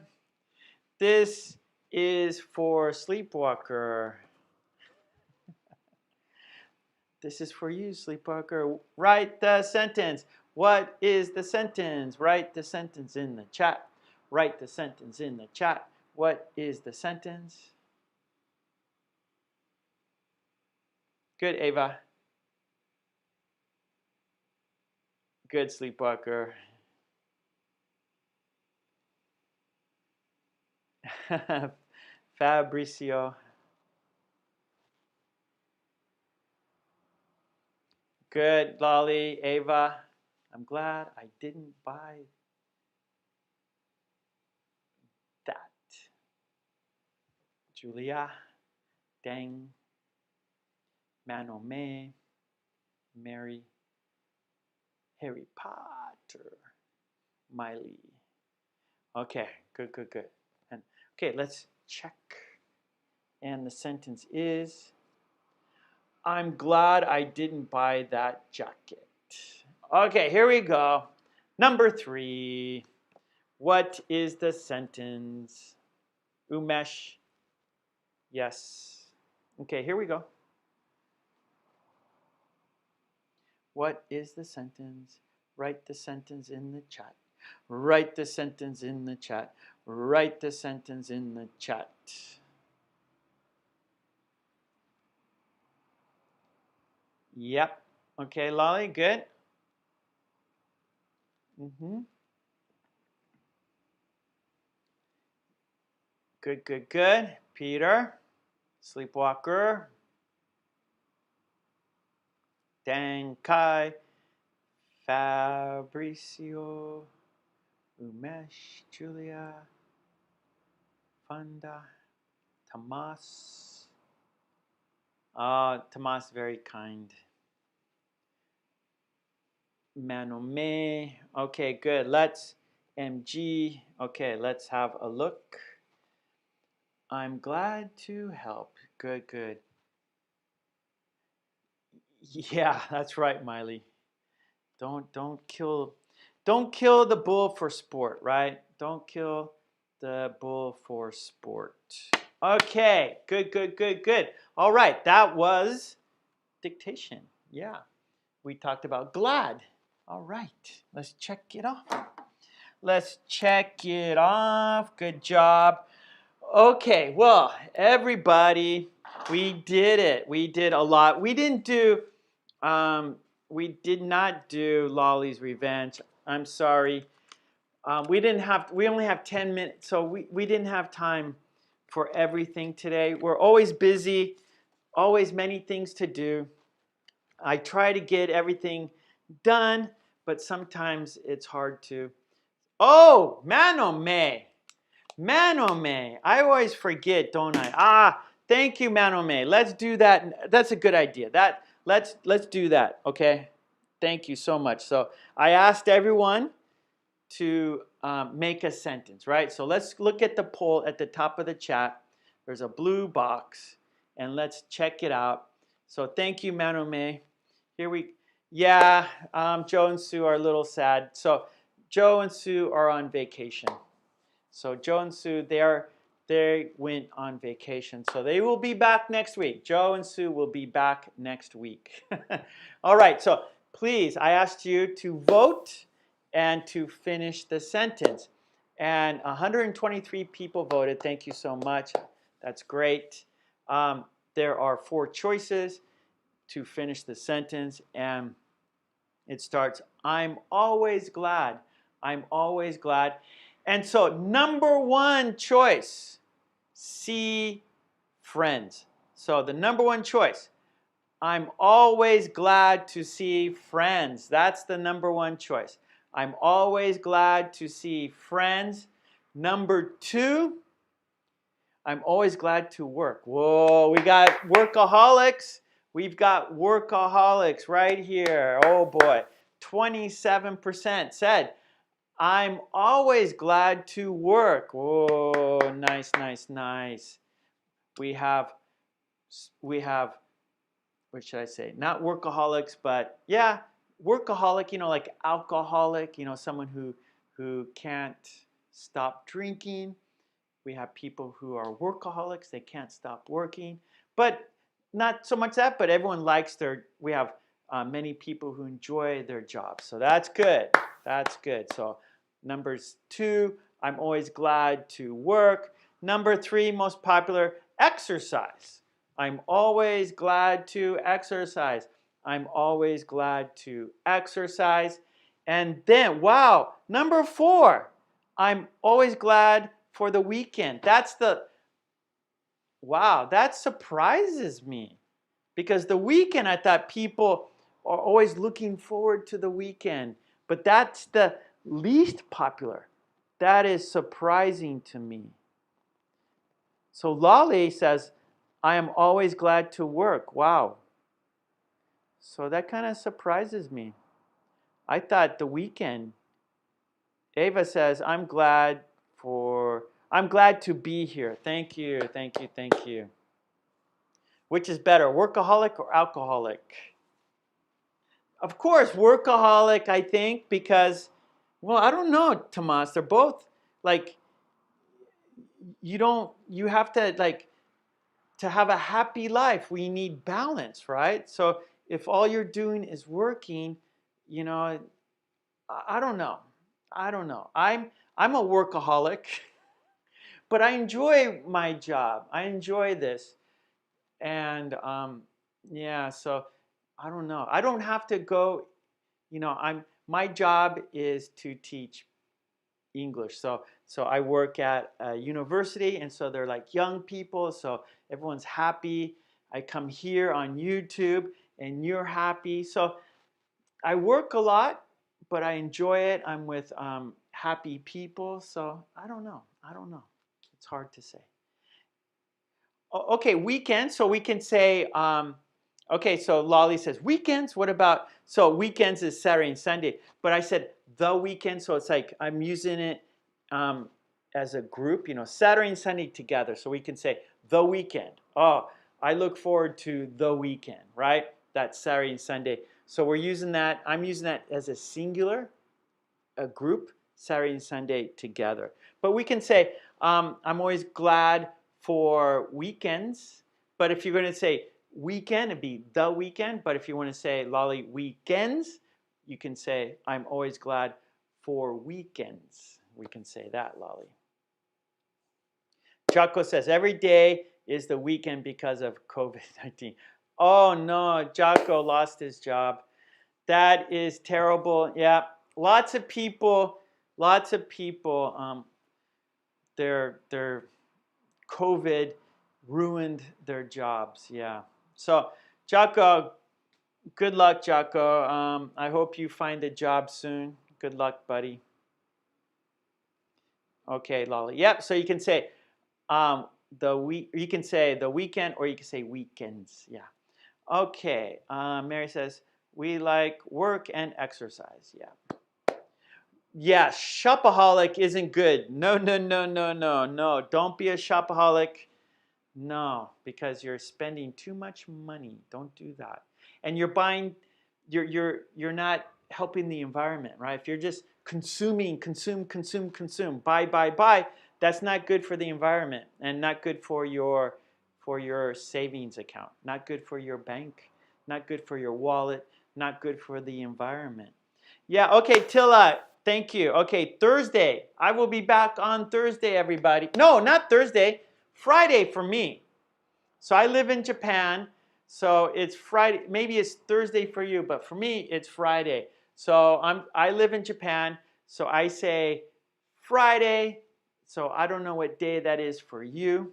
This is for Sleepwalker. This is for you, Sleepwalker. Write the sentence. What is the sentence? Write the sentence in the chat. Write the sentence in the chat. What is the sentence? Good, Ava. Good, Sleepwalker. Fabricio. Good, Lolly, Ava. I'm glad I didn't buy that. Julia, Dang, Manome, Mary, Harry Potter, Miley. Okay, good, good, good. And okay, let's check. And the sentence is, I'm glad I didn't buy that jacket. Okay, here we go. Number 3. What is the sentence? Umesh. Yes. Okay, here we go. What is the sentence? Write the sentence in the chat. Write the sentence in the chat. Write the sentence in the chat. Yep. Okay, Lolly, good. Good, good, good. Peter, Sleepwalker, Dan Kai, Fabricio, Umesh, Julia, Funda, Tomas. Tomas, very kind. Manome. Okay, good. Let's MG. Okay, let's have a look. I'm glad to help. Good, good. Yeah, that's right, Miley. Don't kill the bull for sport, right? Don't kill the bull for sport. Okay, good, good, good, good. All right, that was dictation. Yeah, we talked about glad. All right, let's check it off. Let's check it off. Good job. Okay, well, everybody, we did it. We did a lot. We didn't do, we did not do Lolly's Revenge. I'm sorry. We only have 10 minutes, so we didn't have time for everything today. We're always busy, always many things to do. I try to get everything done, but sometimes it's hard to. Oh, Manome. Manome. I always forget, don't I? Thank you, Manome. Let's do that. That's a good idea. Let's do that, okay? Thank you so much. So I asked everyone to make a sentence, right? So let's look at the poll at the top of the chat. There's a blue box, and let's check it out. So thank you, Manome. Yeah, Joe and Sue are a little sad. So Joe and Sue are on vacation. So Joe and Sue, they went on vacation. So they will be back next week. Joe and Sue will be back next week. All right, so please, I asked you to vote and to finish the sentence. And 123 people voted. Thank you so much. That's great. There are 4 choices to finish the sentence, and it starts, I'm always glad. I'm always glad. And so number 1 choice, see friends. So the number 1 choice, I'm always glad to see friends. That's the number 1 choice. I'm always glad to see friends. Number 2, I'm always glad to work. Whoa, we got workaholics. We've got workaholics right here. Oh boy, 27% said, I'm always glad to work. Whoa, nice, nice, nice. We have, what should I say? Not workaholics, but yeah, workaholic, like alcoholic, someone who can't stop drinking. We have people who are workaholics, they can't stop working. But not so much that, but everyone likes we have many people who enjoy their jobs. So that's good. That's good. So number 2, I'm always glad to work. Number 3, most popular, exercise. I'm always glad to exercise. I'm always glad to exercise. And then, wow, number 4, I'm always glad for the weekend. Wow, that surprises me. Because the weekend, I thought people are always looking forward to the weekend. But that's the least popular. That is surprising to me. So Lolly says, I am always glad to work. Wow. So that kind of surprises me. I thought the weekend. Ava says, I'm glad to be here. Thank you, thank you, thank you. Which is better, workaholic or alcoholic? Of course, workaholic, I think, because, well, I don't know, Tomas. They're both, like, you have to, like, to have a happy life, we need balance, right? So if all you're doing is working, I don't know. I'm a workaholic, but I enjoy my job. I enjoy this. And yeah, so I don't know. I don't have to go, my job is to teach English. So I work at a university, and so they're like young people, so everyone's happy. I come here on YouTube and you're happy. So I work a lot, but I enjoy it. I'm with happy people, so I don't know. I don't know. It's hard to say. Okay, weekends. So we can say, okay, so Lolly says weekends. What about, so weekends is Saturday and Sunday. But I said the weekend, so it's like I'm using it as a group, you know, Saturday and Sunday together. So we can say the weekend. Oh, I look forward to the weekend, right? That's Saturday and Sunday. So we're using that, I'm using that as a singular, a group, Saturday and Sunday together. But we can say, I'm always glad for weekends. But if you're going to say weekend, it'd be the weekend. But if you want to say, Lolly, weekends, you can say, I'm always glad for weekends. We can say that, Lolly. Jocko says, every day is the weekend because of COVID-19. Oh no, Jocko lost his job. That is terrible. Yeah, lots of people, their COVID ruined their jobs. Yeah. So, Jocko, good luck, Jocko. I hope you find a job soon. Good luck, buddy. Okay, Lolly. Yep. So you can say you can say the weekend, or you can say weekends. Yeah. Okay. Mary says we like work and exercise. Yeah. Yeah, shopaholic isn't good. No, no, no, no, no, no. Don't be a shopaholic. No, because you're spending too much money. Don't do that. And you're buying, you're not helping the environment, right? If you're just consuming, consume, buy, that's not good for the environment and not good for your savings account, not good for your bank, not good for your wallet, not good for the environment. Yeah, okay, Tilla, thank you. Okay, Thursday. I will be back on Thursday, everybody. No, not Thursday. Friday for me. So I live in Japan, so it's Friday. Maybe it's Thursday for you, but for me, it's Friday. So I live in Japan, so I say Friday. So I don't know what day that is for you.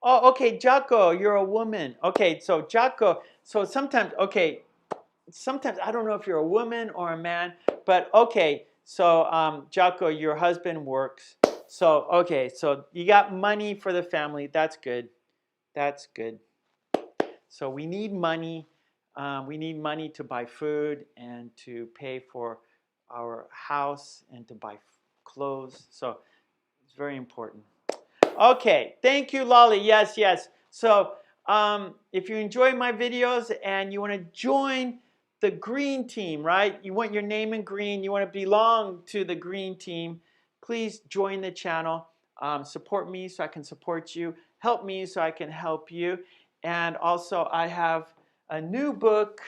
Oh, okay, Jocko, you're a woman. Okay, so Jocko, so sometimes, okay, sometimes I don't know if you're a woman or a man, but okay, so Jocko, your husband works. So, okay, so you got money for the family. That's good. That's good. So we need money. We need money to buy food and to pay for our house and to buy clothes. So it's very important. Okay, thank you, Lolly. Yes, yes. So if you enjoy my videos and you want to join the green team, right? You want your name in green. You want to belong to the green team. Please join the channel. Support me so I can support you. Help me so I can help you. And also, I have a new book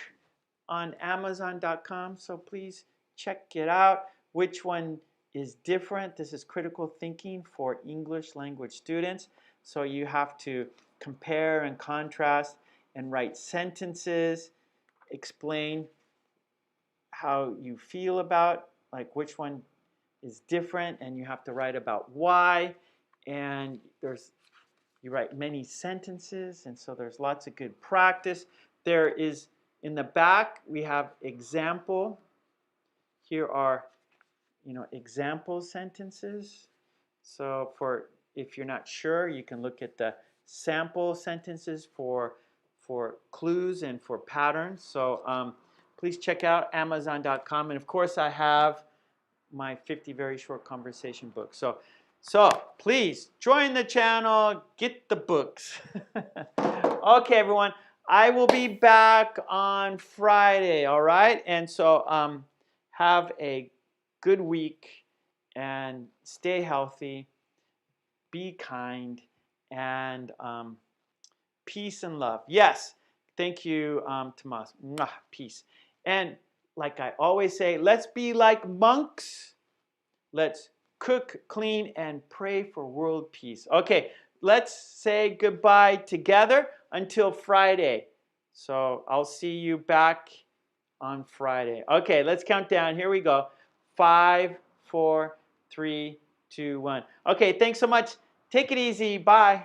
on Amazon.com. So please check it out. Which one is different? This is critical thinking for English language students. So you have to compare and contrast and write sentences, explain how you feel about, like which one is different, and you have to write about why. And you write many sentences, and so there's lots of good practice. There is, in the back, we have example. Here are, example sentences. So if you're not sure, you can look at the sample sentences for clues and for patterns. So please check out Amazon.com. And of course, I have my 50 very short conversation book. So please join the channel, get the books. Okay, everyone. I will be back on Friday, all right? And so have a good week and stay healthy, be kind, and peace and love. Yes, thank you, Tomas. Mwah, peace. And like I always say, let's be like monks. Let's cook, clean, and pray for world peace. Okay, let's say goodbye together until Friday. So I'll see you back on Friday. Okay, let's count down. Here we go. 5, 4, 3, 2, 1. Okay, thanks so much. Take it easy. Bye.